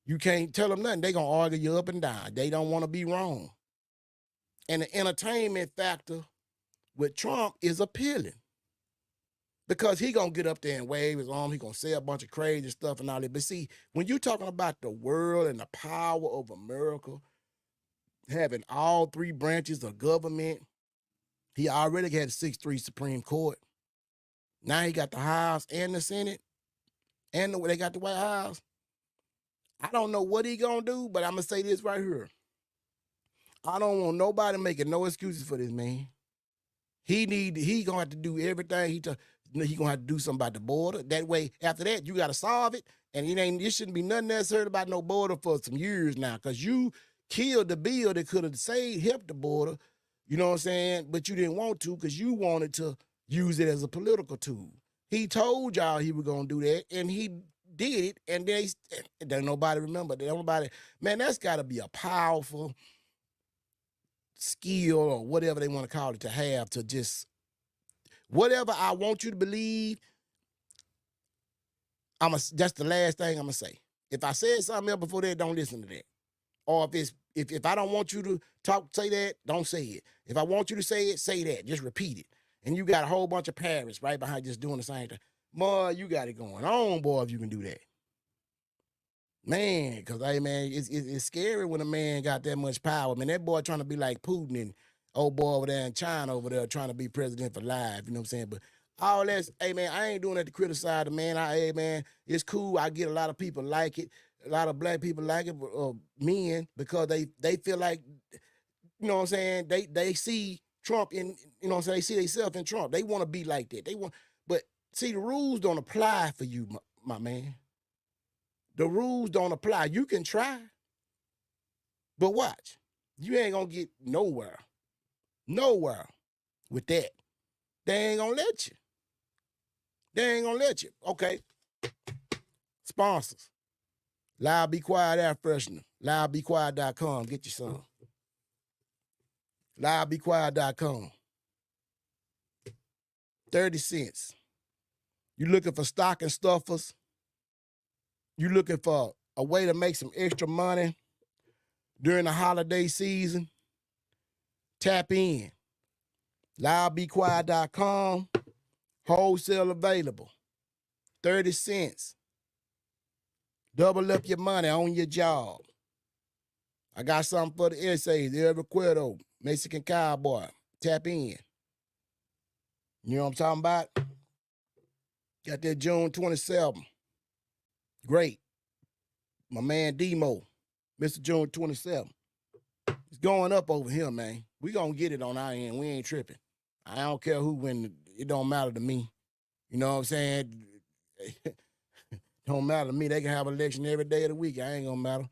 A: You can't tell them nothing. They going to argue you up and down. They don't want to be wrong. And the entertainment factor with Trump is appealing. Because he going to get up there and wave his arm. He going to say a bunch of crazy stuff and all that. But see, when you're talking about the world and the power of America, having all 3 branches of government, he already had a 6-3 Supreme Court. Now he got the House and the Senate, and they got the White House. I don't know what he gonna do, but I'm gonna say this right here. I don't want nobody making no excuses for this man. He gonna have to do everything. He gonna have to do something about the border. That way, after that, you gotta solve it. And it shouldn't be nothing necessary about no border for some years now, because you killed the bill that could have helped the border. You know what I'm saying? But you didn't want to because you wanted to use it as a political tool. He told y'all he was gonna do that, and he did it, and don't nobody remember. Man, that's gotta be a powerful skill or whatever they want to call it to have to just, whatever I want you to believe, that's the last thing I'm gonna say. If I said something else before that, don't listen to that. Or if I don't want you to say that, don't say it. If I want you to say it, say that. Just repeat it. And you got a whole bunch of parents right behind just doing the same thing. Boy, you got it going on, boy, if you can do that. Man, because, hey, man, it's scary when a man got that much power. Man, that boy trying to be like Putin and old boy over there in China over there trying to be president for life, you know what I'm saying? But all that's, hey, man, I ain't doing that to criticize the man. Hey, man, it's cool. I get a lot of people like it. A lot of black people like it, men, because they feel like, you know what I'm saying, they see Trump in, you know what I'm saying, they see themselves in Trump. They want to be like that. But see, the rules don't apply for you, my man. The rules don't apply. You can try, but watch. You ain't gonna get nowhere with that. They ain't gonna let you. Okay. Sponsors. Loud Be Quiet Air Freshener. LoudBeQuiet.com. Get you some. LoudBeQuiet.com. 30 cents. You looking for stocking stuffers? You looking for a way to make some extra money during the holiday season? Tap in. LoudBeQuiet.com. Wholesale available. 30 cents. Double up your money on your job. I got something for the essays. El Recuerdo, Mexican Cowboy. Tap in. You know what I'm talking about? Got that June 27th. Great. My man Demo, Mr. June 27th. It's going up over here, man. We gonna get it on our end. We ain't tripping. I don't care who win. It don't matter to me. You know what I'm saying? Don't matter to me. They can have an election every day of the week. I ain't gonna matter.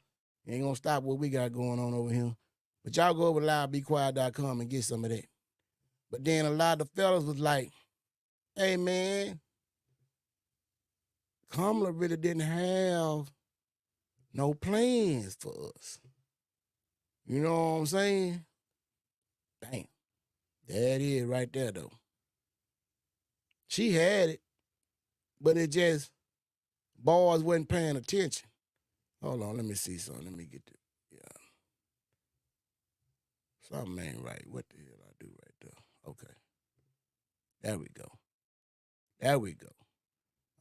A: It ain't gonna stop what we got going on over here. But y'all go over to loudbequiet.com and get some of that. But then a lot of the fellas was like, hey, man, Kamala really didn't have no plans for us. You know what I'm saying? Damn. That is right there, though. She had it, but it just, boys wasn't paying attention. Hold on, let me see something. Let me get the, yeah. Something ain't right. What the hell I do right there? Okay. There we go.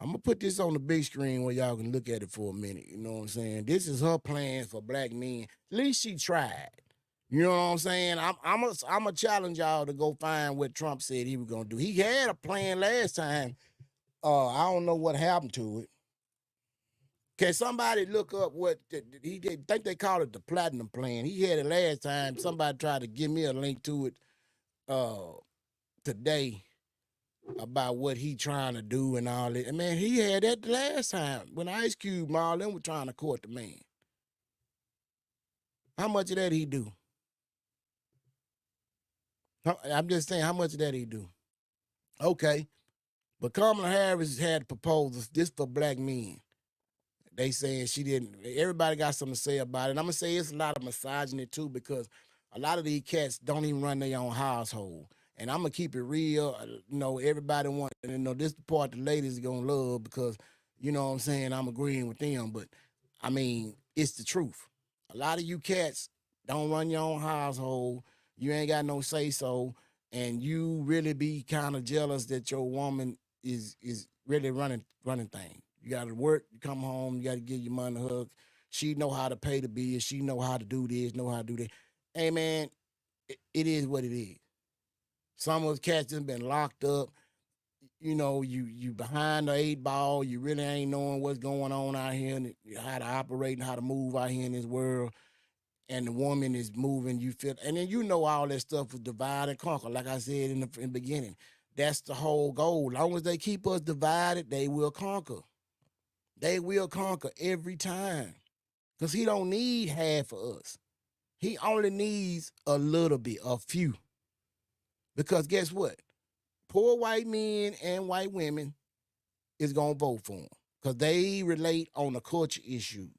A: I'm going to put this on the big screen where y'all can look at it for a minute. You know what I'm saying? This is her plan for black men. At least she tried. You know what I'm saying? I'm a challenge y'all to go find what Trump said he was going to do. He had a plan last time. I don't know what happened to it. Can somebody look up what he did? Think they call it the platinum plan. He had it last time. Somebody tried to give me a link to it today about what he trying to do and all that. And man, he had that the last time when Ice Cube and all them were trying to court the man. How much of that he do? I'm just saying, how much of that he do? Okay. But Kamala Harris had proposals. This for black men. They saying she didn't. Everybody got something to say about it. And I'm gonna say it's a lot of misogyny too, because a lot of these cats don't even run their own household. And I'm gonna keep it real. Everybody want, and this the part the ladies gonna love, because you know what I'm saying, I'm agreeing with them. But I mean, it's the truth. A lot of you cats don't run your own household. You ain't got no say so, and you really be kind of jealous that your woman is really running things. You got to work. You come home. You got to give your money a hug. She know how to pay the bills. She know how to do this. Know how to do that. Hey man, it is what it is. Some of those cats just been locked up. You behind the eight ball. You really ain't knowing what's going on out here and how to operate and how to move out here in this world. And the woman is moving. You feel, and then all that stuff was divide and conquer. Like I said in the beginning, that's the whole goal. As long as they keep us divided, they will conquer. They will conquer every time. Because he don't need half of us. He only needs a little bit, a few. Because guess what? Poor white men and white women is going to vote for him. Because they relate on the culture issues.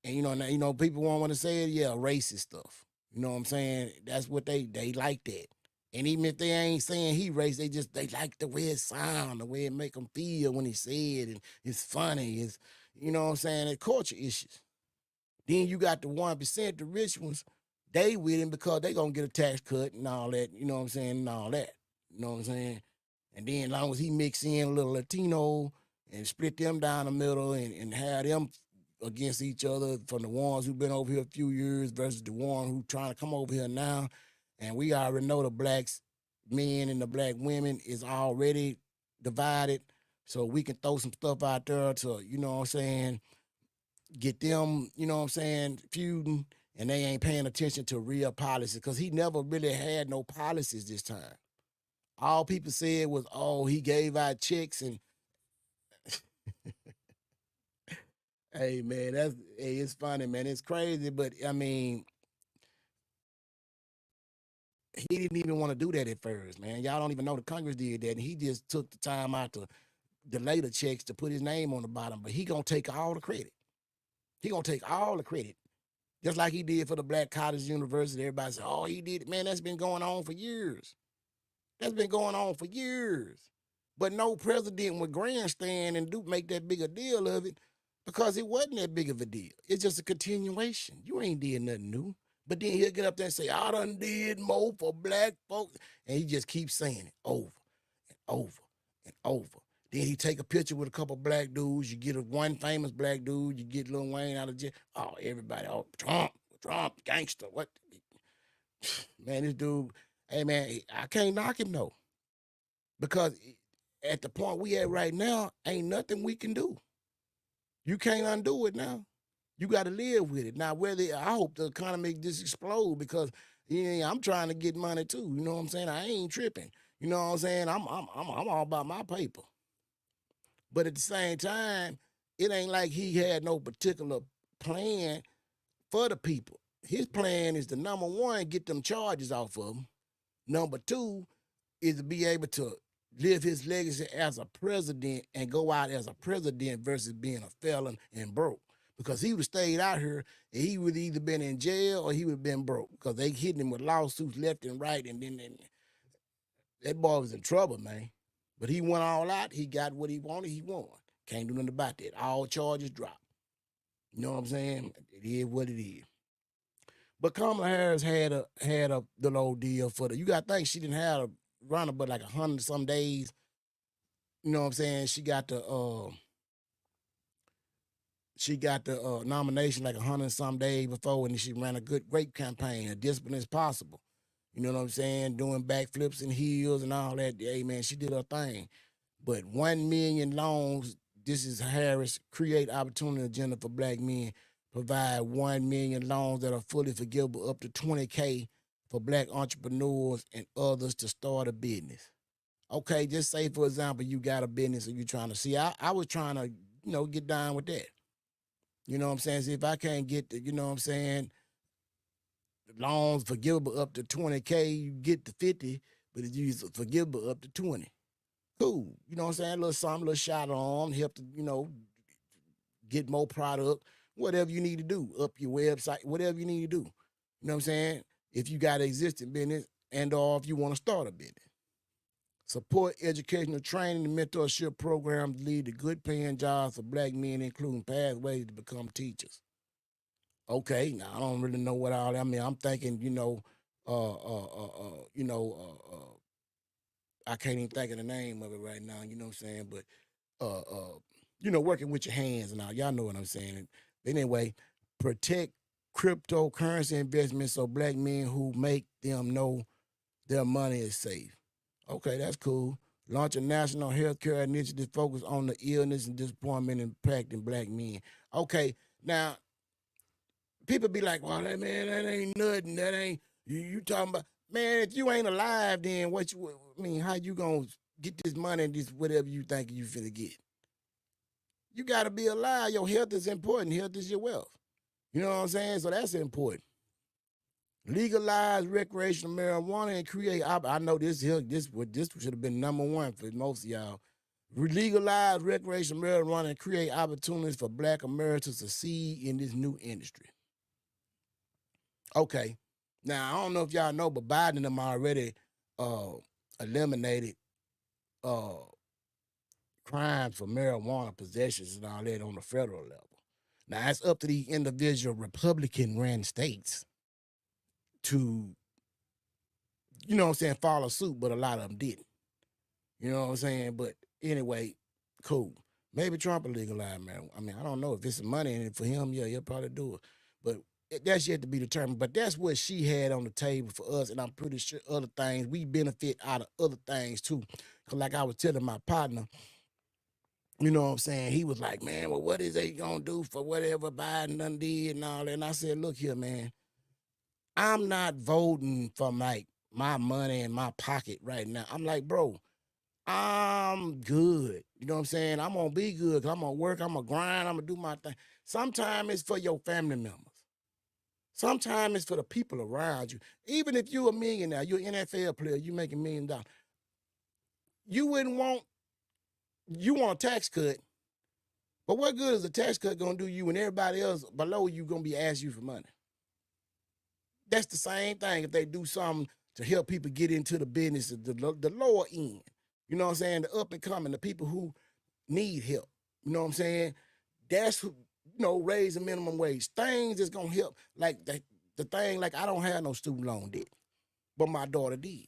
A: And, people won't want to say it, yeah, racist stuff. You know what I'm saying? That's what they like that. And even if they ain't saying he racist, they like the way it sound, the way it make them feel when he say it, and it's funny. It's, you know what I'm saying? It's culture issues. Then you got the 1%, the rich ones, they with him because they gonna get a tax cut and all that, you know what I'm saying, and all that. You know what I'm saying? And then as long as he mix in a little Latino and split them down the middle and have them against each other, from the ones who've been over here a few years versus the one who trying to come over here now. And we already know the black men and the black women is already divided. So we can throw some stuff out there to, you know what I'm saying, get them, you know what I'm saying, feuding, and they ain't paying attention to real policies, because he never really had no policies this time. All people said was, oh, he gave out checks and hey man, it's funny, man. It's crazy, but I mean, he didn't even want to do that at first, man. Y'all don't even know the Congress did that, and he just took the time out to delay the checks to put his name on the bottom. But he gonna take all the credit. He gonna take all the credit, just like he did for the Black College University. Everybody said, "Oh, he did it." Man, that's been going on for years. That's been going on for years. But no president would grandstand and make that big a deal of it, because it wasn't that big of a deal. It's just a continuation. You ain't did nothing new. But then he'll get up there and say, I done did more for black folks. And he just keeps saying it over and over and over. Then he take a picture with a couple black dudes. You get one famous black dude. You get Lil Wayne out of jail. Oh, everybody, oh, Trump, gangster. What? Man, this dude, hey, man, I can't knock him, though. Because at the point we at right now, ain't nothing we can do. You can't undo it now. You got to live with it. Now, I hope the economy just explode, because I'm trying to get money too. You know what I'm saying? I ain't tripping. You know what I'm saying? I'm all about my paper. But at the same time, it ain't like he had no particular plan for the people. His plan is to, number one, get them charges off of them. Number two is to be able to live his legacy as a president and go out as a president versus being a felon and broke. Because he would have stayed out here and he would have either been in jail or he would have been broke, because they hitting him with lawsuits left and right. And then that boy was in trouble, man. But he went all out. He got what he wanted. He won. Can't do nothing about that. All charges dropped. You know what I'm saying? It is what it is. But Kamala Harris had a little old deal for the. You got to think she didn't have a runner but like 100 some days. You know what I'm saying? She got the nomination like 100 some days before, and she ran a great campaign, as disciplined as possible. You know what I'm saying? Doing backflips and heels and all that. Hey man, she did her thing. But 1 million loans. This is Harris create opportunity agenda for black men. Provide 1 million loans that are fully forgivable up to $20K for black entrepreneurs and others to start a business. Okay, just say for example you got a business and you're trying to see. I was trying to get down with that. You know what I'm saying? See if I can't get the, you know what I'm saying, loans forgivable up to $20K, you get to 50, but it's forgivable up to 20. Cool. You know what I'm saying? A little something, a little shot on, help to, get more product, whatever you need to do, up your website, whatever you need to do. You know what I'm saying? If you got an existing business and or if you want to start a business. Support educational training and mentorship programs to lead to good paying jobs for black men, including pathways to become teachers. Okay, now I don't really know what all that. I mean, I'm thinking, I can't even think of the name of it right now, you know what I'm saying? But working with your hands and all. Y'all know what I'm saying. But anyway, protect cryptocurrency investments so black men who make them know their money is safe. Okay, that's cool. Launch a national healthcare initiative focused on the illness and disappointment impacting black men. Okay, now people be like, well, that ain't nothing. That ain't you talking about, man, if you ain't alive, then how you gonna get this money and this whatever you think you finna get? You gotta be alive. Your health is important. Health is your wealth. You know what I'm saying? So that's important. Legalize recreational marijuana and create. I know this should have been number one for most of y'all. Legalize recreational marijuana and create opportunities for black Americans to succeed in this new industry. Okay. Now, I don't know if y'all know, but Biden and them already eliminated crimes for marijuana possessions and all that on the federal level. Now, it's up to the individual Republican-ran states to, follow suit, but a lot of them didn't. You know what I'm saying? But anyway, cool. Maybe Trump will legalize marijuana. I mean, I don't know if it's money in it for him. Yeah, he'll probably do it. But that's yet to be determined. But that's what she had on the table for us, and I'm pretty sure other things, we benefit out of other things too. Because like I was telling my partner, you know what I'm saying? He was like, man, well, what is they going to do for whatever Biden done did and all that? And I said, look here, man, I'm not voting for like my money in my pocket right now. I'm like, bro, I'm good. You know what I'm saying? I'm going to be good because I'm going to work, I'm going to grind, I'm going to do my thing. Sometimes it's for your family members. Sometimes it's for the people around you. Even if you're a millionaire, you're an NFL player, you make $1 million. You want a tax cut, but what good is a tax cut going to do you when everybody else below you going to be asking you for money? That's the same thing if they do something to help people get into the business, the lower end. You know what I'm saying? The up and coming, the people who need help. You know what I'm saying? That's who, raising minimum wage. Things that's going to help. Like the thing, like I don't have no student loan debt, but my daughter did.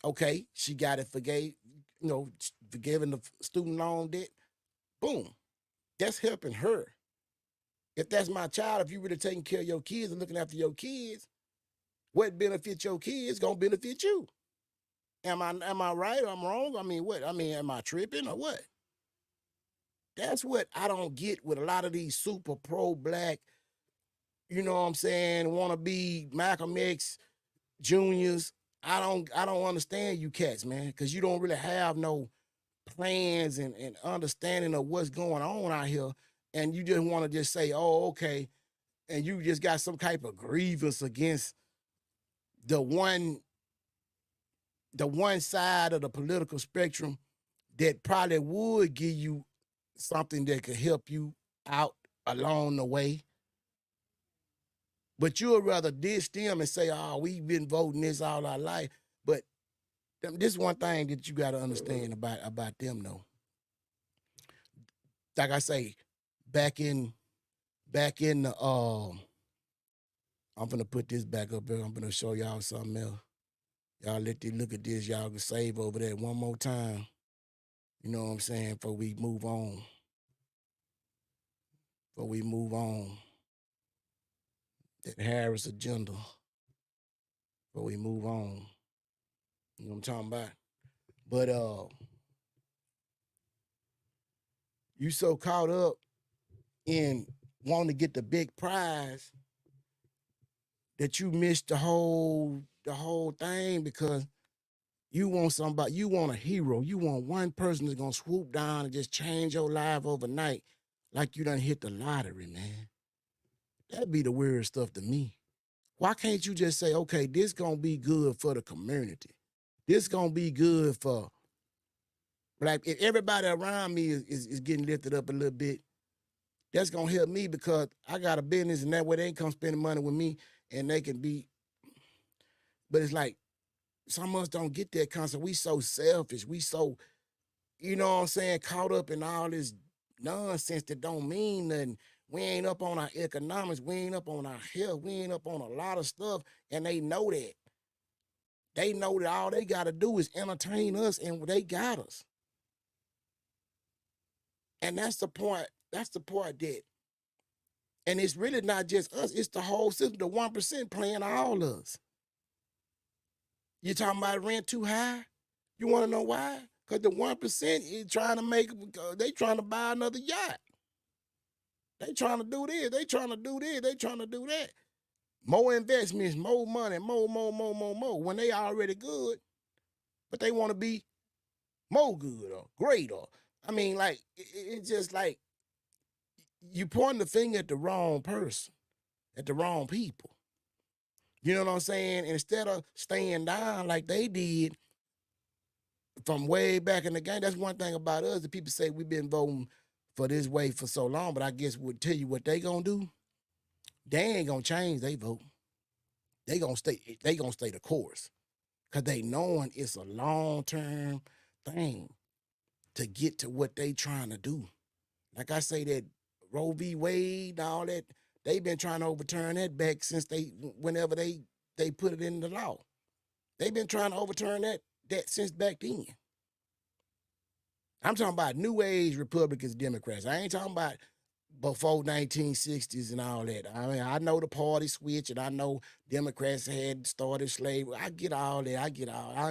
A: Okay, she got it forgiving the student loan debt. Boom. That's helping her. If that's my child, if you really taking care of your kids and looking after your kids, what benefits your kids gonna benefit you. Am I right or I'm wrong? I mean, what? I mean, am I tripping or what? That's what I don't get with a lot of these super pro-black, you know what I'm saying, wanna be Malcolm X juniors. I don't understand you cats, man, because you don't really have no plans and understanding of what's going on out here. And you just want to just say, oh, okay, and you just got some type of grievance against the one side of the political spectrum that probably would give you something that could help you out along the way. But you'd rather diss them and say, oh, we've been voting this all our life. But this is one thing that you got to understand about them, though. Like I say, back in the I'm gonna put this back up here. I'm gonna show y'all something else. Y'all let me look at this. Y'all can save over there one more time. You know what I'm saying? Before we move on. That Harris agenda. Before we move on. You know what I'm talking about? But you so caught up in wanting to get the big prize that you missed the whole thing because you want somebody, you want a hero. You want one person that's gonna swoop down and just change your life overnight like you done hit the lottery, man. That'd be the weird stuff to me. Why can't you just say, okay, this gonna be good for the community. This gonna be good for Like if everybody around me is getting lifted up a little bit, that's gonna help me because I got a business and that way they come spending money with me and they can be. But it's like some of us don't get that concept. We so selfish. We so, you know what I'm saying, caught up in all this nonsense that don't mean nothing. We ain't up on our economics. We ain't up on our health. We ain't up on a lot of stuff. And they know that. They know that all they got to do is entertain us and they got us. And that's the point. That's the part that, and it's really not just us. It's the whole system. The 1% playing all us. You talking about rent too high? You want to know why? Because the 1% is trying to make, they trying to buy another yacht. They trying to do this. They trying to do this. They trying to do that. More investments, more money, more. When they already good, but they want to be more good or great or, I mean, like, it's just like you pointing the finger at the wrong person, at the wrong people. You know what I'm saying? Instead of staying down like they did from way back in the game, that's one thing about us. The people say we've been voting for this way for so long, but I guess we'll tell you what they gonna do. They ain't gonna change they vote. They gonna stay the course. Cause they knowing it's a long-term thing to get to what they trying to do. Like I say, that Roe v. Wade and all that, they've been trying to overturn that back since whenever they put it in the law. They've been trying to overturn that since back then. I'm talking about new age Republicans, Democrats. I ain't talking about before 1960s and all that. I mean, I know the party switch and I know Democrats had started slavery. I get all that. I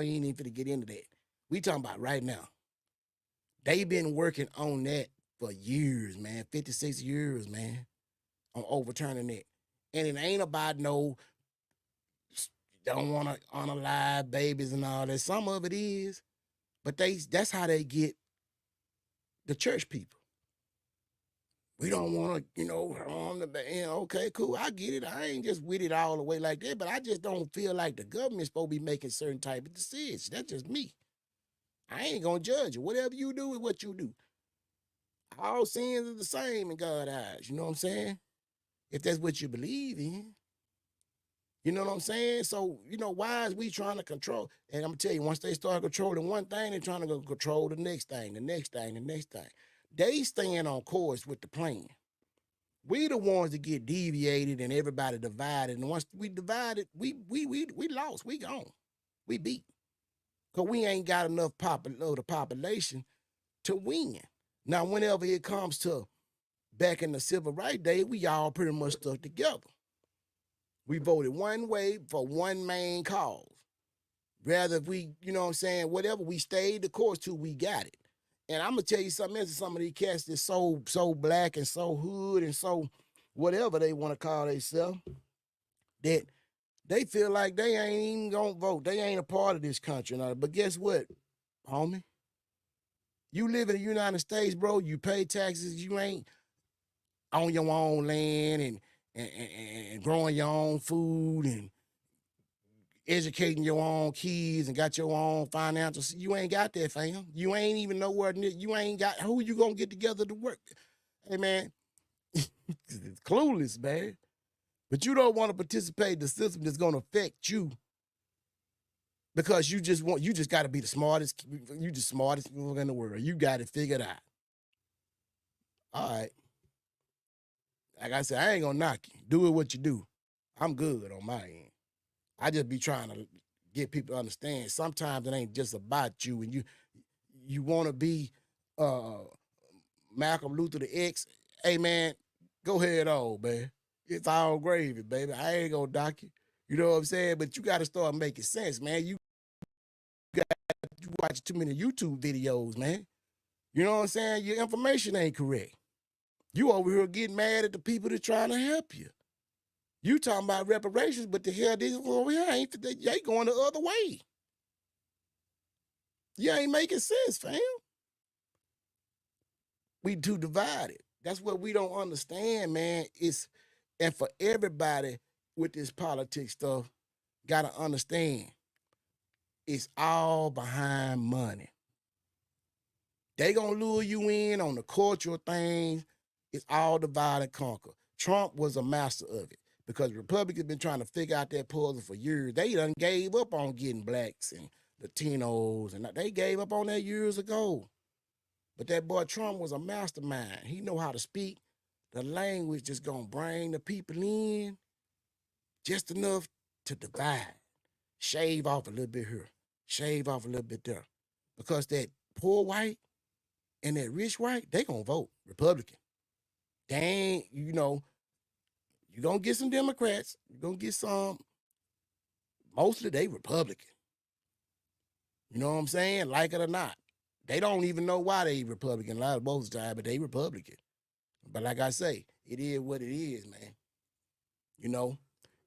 A: ain't even finna get into that. We talking about right now. They've been working on that for years, man. 56 years, man, on overturning it. And it ain't about no, don't want to unalive babies and all that. Some of it is, but that's how they get the church people. We don't want to, harm the, okay, cool, I get it. I ain't just with it all the way like that, but I just don't feel like the government's supposed to be making certain type of decisions. That's just me. I ain't gonna judge you. Whatever you do is what you do. All sins are the same in God's eyes. You know what I'm saying? If that's what you believe in. You know what I'm saying? So, why is we trying to control? And I'm going to tell you, once they start controlling one thing, they're trying to go control the next thing, the next thing, the next thing. They staying on course with the plan. We the ones that get deviated and everybody divided. And once we divided, we lost. We gone. We beat. Because we ain't got enough the population to win. Now, whenever it comes to back in the civil rights day, we all pretty much stuck together. We voted one way for one main cause. Rather, if we, whatever, we stayed the course till we got it. And I'm going to tell you something else. Some of these cats that's so black and so hood and so whatever they want to call themselves, that they feel like they ain't even going to vote. They ain't a part of this country. But guess what, homie? You live in the United States, bro. You pay taxes. You ain't on your own land and growing your own food and educating your own kids and got your own financial. You ain't got that, fam. You ain't even nowhere near. You ain't got, who you gonna get together to work? Hey, man, it's clueless, man. But you don't want to participate in the system that's gonna affect you because you just got to be the smartest. You the smartest people in the world. You got it figured out. All right. Like I said, I ain't gonna knock you. Do it what you do. I'm good on my end. I just be trying to get people to understand. Sometimes it ain't just about you, and you want to be Malcolm Luther the X. Hey, man, go ahead on, man. It's all gravy, baby. I ain't gonna dock you. You know what I'm saying? But you got to start making sense, man. You watch too many YouTube videos, man. You know what I'm saying? Your information ain't correct. You over here getting mad at the people that trying to help you. You talking about reparations, but the hell this over here they going the other way. You ain't making sense, fam. We too divided. That's what we don't understand, man. And for everybody with this politics stuff, gotta understand, it's all behind money. They gonna lure you in on the cultural things. It's all divide and conquer. Trump was a master of it because Republicans been trying to figure out that puzzle for years. They done gave up on getting blacks and Latinos, and they gave up on that years ago. But that boy Trump was a mastermind. He know how to speak the language that's gonna bring the people in just enough to divide. Shave off a little bit here, shave off a little bit there. Because that poor white and that rich white, they gonna vote Republican. They ain't, you're gonna get some Democrats, you're gonna get some, mostly they Republican. You know what I'm saying? Like it or not. They don't even know why they Republican a lot of most of the time, but they Republican. But like I say, it is what it is, man. You know,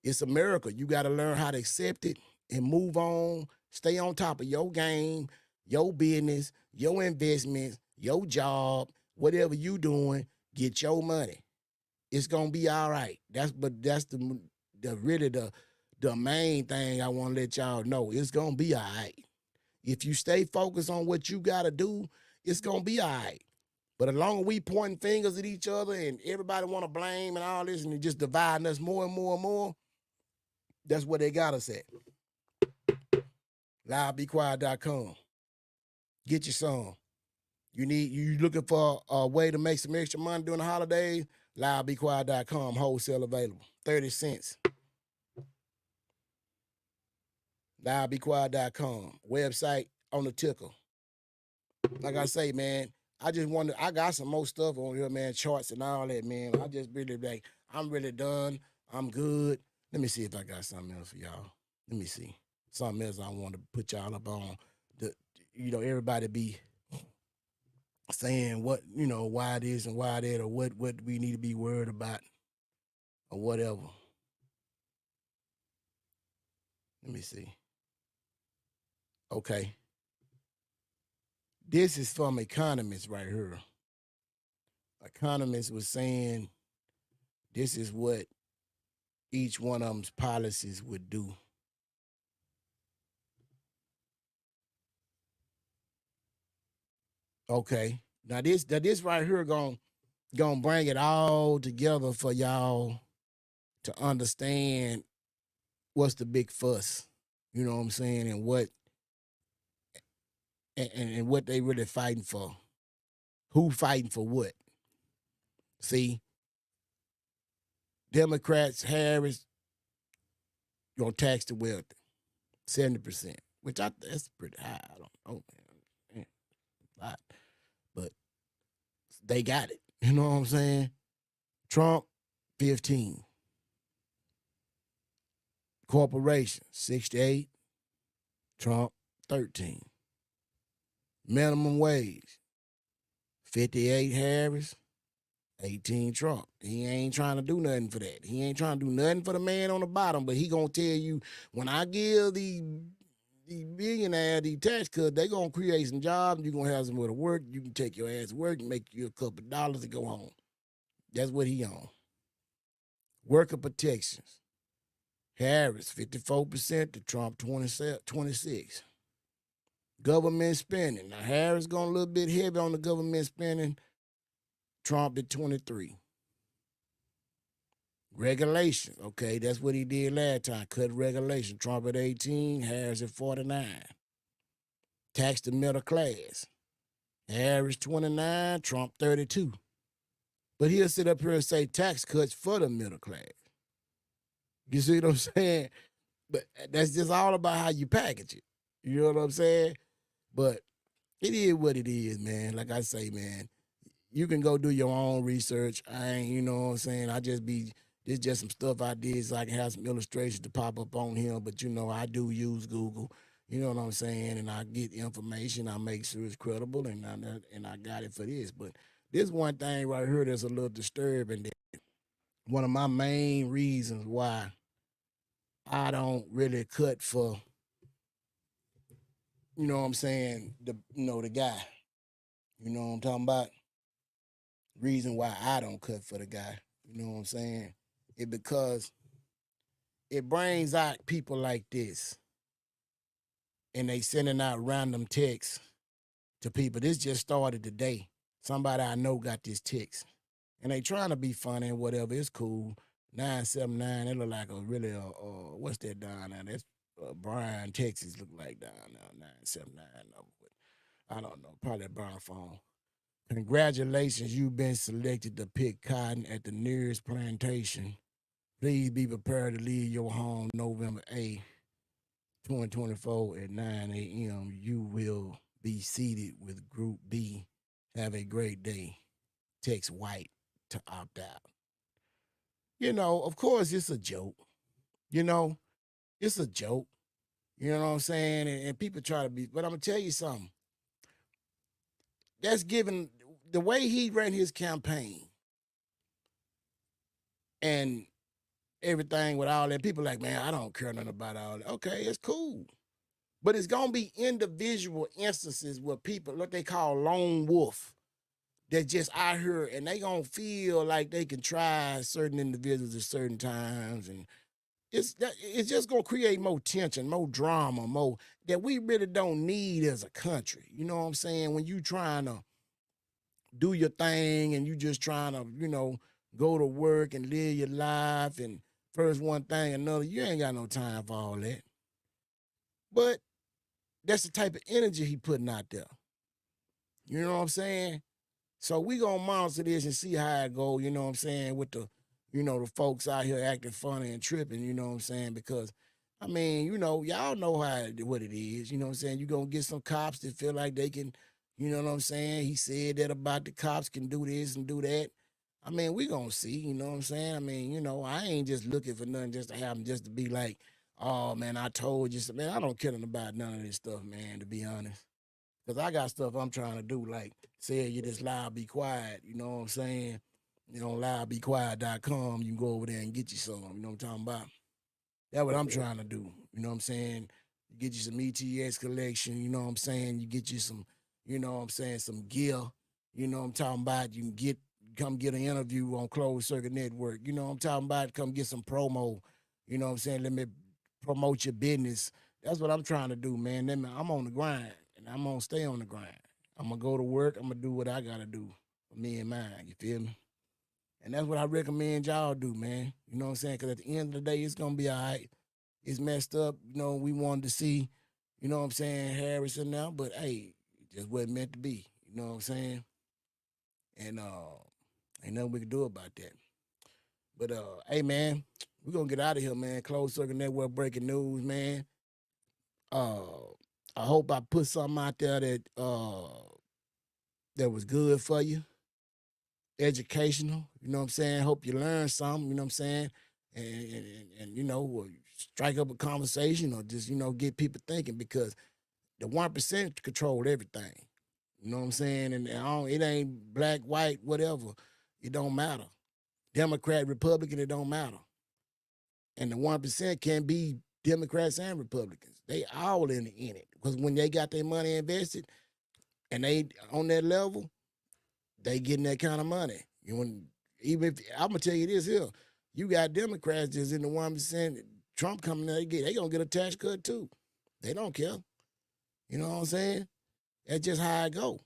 A: it's America. You got to learn how to accept it and move on. Stay on top of your game, your business, your investments, your job, whatever you doing. Get your money. It's gonna be all right. That's the really the main thing I want to let y'all know. It's gonna be all right. If you stay focused on what you gotta do, it's gonna be all right. But as long as we pointing fingers at each other and everybody want to blame and all this and it just dividing us more and more and more, that's what they got us at. LoudBeQuiet.com. Get your some. You looking for a way to make some extra money during the holidays? LoudBeQuiet.com. Wholesale available. 30 cents. LoudBeQuiet.com. Website on the ticker. Like I say, man, I got some more stuff on here, man, charts and all that, man. I just really like, I'm really done. I'm good. Let me see if I got something else for y'all. Let me see. Something else I want to put y'all up on. Everybody be saying what, why this and why that, or what we need to be worried about, or whatever. Let me see. Okay. This is from Economist right here. Economist was saying this is what each one of them's policies would do. Okay. Now this right here gonna bring it all together for y'all to understand what's the big fuss. You know what I'm saying? And what they really fighting for. Who fighting for what? See, Democrats, Harris, gonna tax the wealthy, 70%, which that's pretty high. I don't know, man. A lot. But they got it. You know what I'm saying? Trump, 15. Corporation, 68. Trump, 13. Minimum wage, 58 Harris, 18 Trump. He ain't trying to do nothing for that. He ain't trying to do nothing for the man on the bottom, but he gonna tell you, when I give the billionaire the tax cut, they gonna create some jobs, you gonna have somewhere to work, you can take your ass to work and make you a couple of dollars and go home. That's what he on. Worker protections. Harris, 54% to Trump, 26. Government spending. Now, Harris going a little bit heavy on the government spending. Trump at 23. Regulation. Okay, that's what he did last time. Cut regulation. Trump at 18, Harris at 49. Tax the middle class. Harris 29, Trump 32. But he'll sit up here and say tax cuts for the middle class. You see what I'm saying? But that's just all about how you package it. You know what I'm saying? But it is what it is, man. Like I say, man, you can go do your own research. I ain't, you know what I'm saying? This just some stuff I did so I can have some illustrations to pop up on here. But, I do use Google. You know what I'm saying? And I get information. I make sure it's credible, and I got it for this. But this one thing right here that's a little disturbing. That one of my main reasons why I don't really cut for, you know what I'm saying, the guy. You know what I'm talking about? Reason why I don't cut for the guy. You know what I'm saying? It because it brings out people like this, and they sending out random texts to people. This just started today. Somebody I know got this text. And they trying to be funny and whatever. It's cool. 979, it look like a really, what's that down there? That's Bryan, Texas, look like down there, 979. I don't know, probably a burner phone. Congratulations, you've been selected to pick cotton at the nearest plantation. Please be prepared to leave your home November 8th, 2024 at 9 a.m. You will be seated with Group B. Have a great day. Text white to opt out. Of course, it's a joke. It's a joke. You know what I'm saying? And people try to be, but I'm going to tell you something. That's given the way he ran his campaign and everything with all that. People like, man, I don't care nothing about all that. Okay, it's cool. But it's going to be individual instances where people, what they call lone wolf, that just out here and they going to feel like they can try certain individuals at certain times. And it's just going to create more tension, more drama, more that we really don't need as a country. You know what I'm saying? When you trying to do your thing and you just trying to, go to work and live your life and first one thing, another, you ain't got no time for all that. But that's the type of energy he putting out there. You know what I'm saying? So we gonna monitor this and see how it go, you know what I'm saying, with the folks out here acting funny and tripping, you know what I'm saying? Because I mean, y'all know what it is, you know what I'm saying? You're gonna get some cops that feel like they can, you know what I'm saying? He said that about the cops can do this and do that. I mean, we gonna see, you know what I'm saying? I mean, I ain't just looking for nothing just to have them just to be like, oh man, I told you, man, I don't care nothing about none of this stuff, man, to be honest. Because I got stuff I'm trying to do, like say you just loud, be quiet, you know what I'm saying? Loudbequiet.com, you can go over there and get you some, you know what I'm talking about? That's what I'm trying to do, you know what I'm saying? You get you some ETS collection, you know what I'm saying? You get you some, you know what I'm saying, some gear, you know what I'm talking about? You can come get an interview on Closed Circuit Network, you know what I'm talking about? Come get some promo, you know what I'm saying? Let me promote your business. That's what I'm trying to do, man. I'm on the grind. And I'm gonna stay on the grind. I'm gonna go to work. I'm gonna do what I gotta do for me and mine. You feel me? And that's what I recommend y'all do, man. You know what I'm saying? Because at the end of the day, it's gonna be all right. It's messed up. We wanted to see, you know what I'm saying, Harrison now, but hey, it just wasn't meant to be. You know what I'm saying? And ain't nothing we can do about that. But hey, man, we're gonna get out of here, man. Closed Circuit Network breaking news, man. I hope I put something out there that was good for you, educational. You know what I'm saying? Hope you learned something. You know what I'm saying? And strike up a conversation or just get people thinking because the 1% control everything. You know what I'm saying? And it ain't black, white, whatever. It don't matter. Democrat, Republican, it don't matter. And the 1% can be Democrats and Republicans. They all in it. Because when they got their money invested and they on that level, they getting that kind of money. Even if I'm gonna tell you this here, you got Democrats just in the 1%. Trump coming there, they gonna get a tax cut too. They don't care. You know what I'm saying? That's just how it go.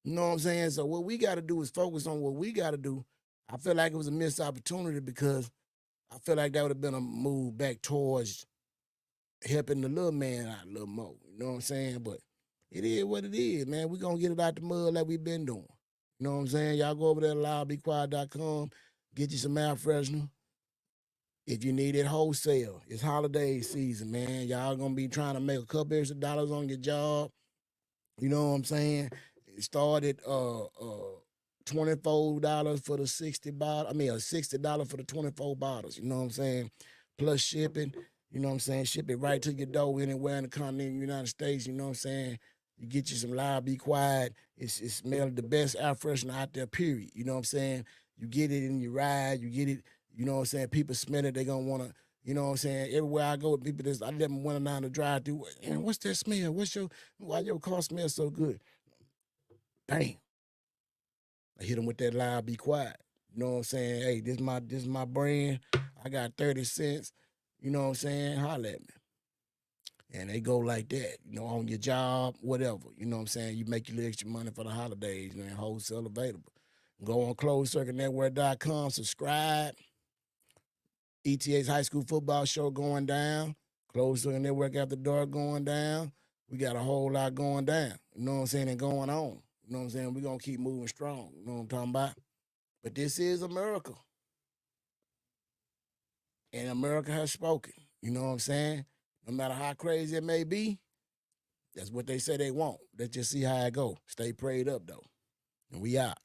A: You know what I'm saying? So what we got to do is focus on what we got to do. I feel like it was a missed opportunity because I feel like that would have been a move back towards helping the little man out a little more. You know what I'm saying? But it is what it is, man. We're going to get it out the mud like we've been doing. You know what I'm saying? Y'all go over there to loudbequiet.com, get you some air freshener. If you need it wholesale, it's holiday season, man. Y'all going to be trying to make a couple extra dollars on your job. You know what I'm saying? It started $24 for the 60 bottle. I mean, $60 for the 24 bottles. You know what I'm saying? Plus shipping. You know what I'm saying? Ship it right to your door anywhere in the continental United States. You know what I'm saying? You get you some Loud, Be Quiet. It smells the best air freshener out there, period. You know what I'm saying? You get it in your ride. You get it, you know what I'm saying? People smell it. They going to want to, you know what I'm saying? Everywhere I go, people I let them went down the drive through. And what's that smell? Why your car smells so good? Bam. I hit them with that Loud, Be Quiet. You know what I'm saying? Hey, this my brand. I got 30 cents. You know what I'm saying? Holla at me. And they go like that, on your job, whatever. You know what I'm saying? You make your little extra money for the holidays, man. Wholesale available. Go on closedcircuitnetwork.com, subscribe. ETA's high school football show going down. Closed Circuit Network After Dark going down. We got a whole lot going down. You know what I'm saying? And going on. You know what I'm saying? We're going to keep moving strong. You know what I'm talking about? But this is America. And America has spoken. You know what I'm saying? No matter how crazy it may be, that's what they say they want. Let's just see how it go. Stay prayed up, though. And we out.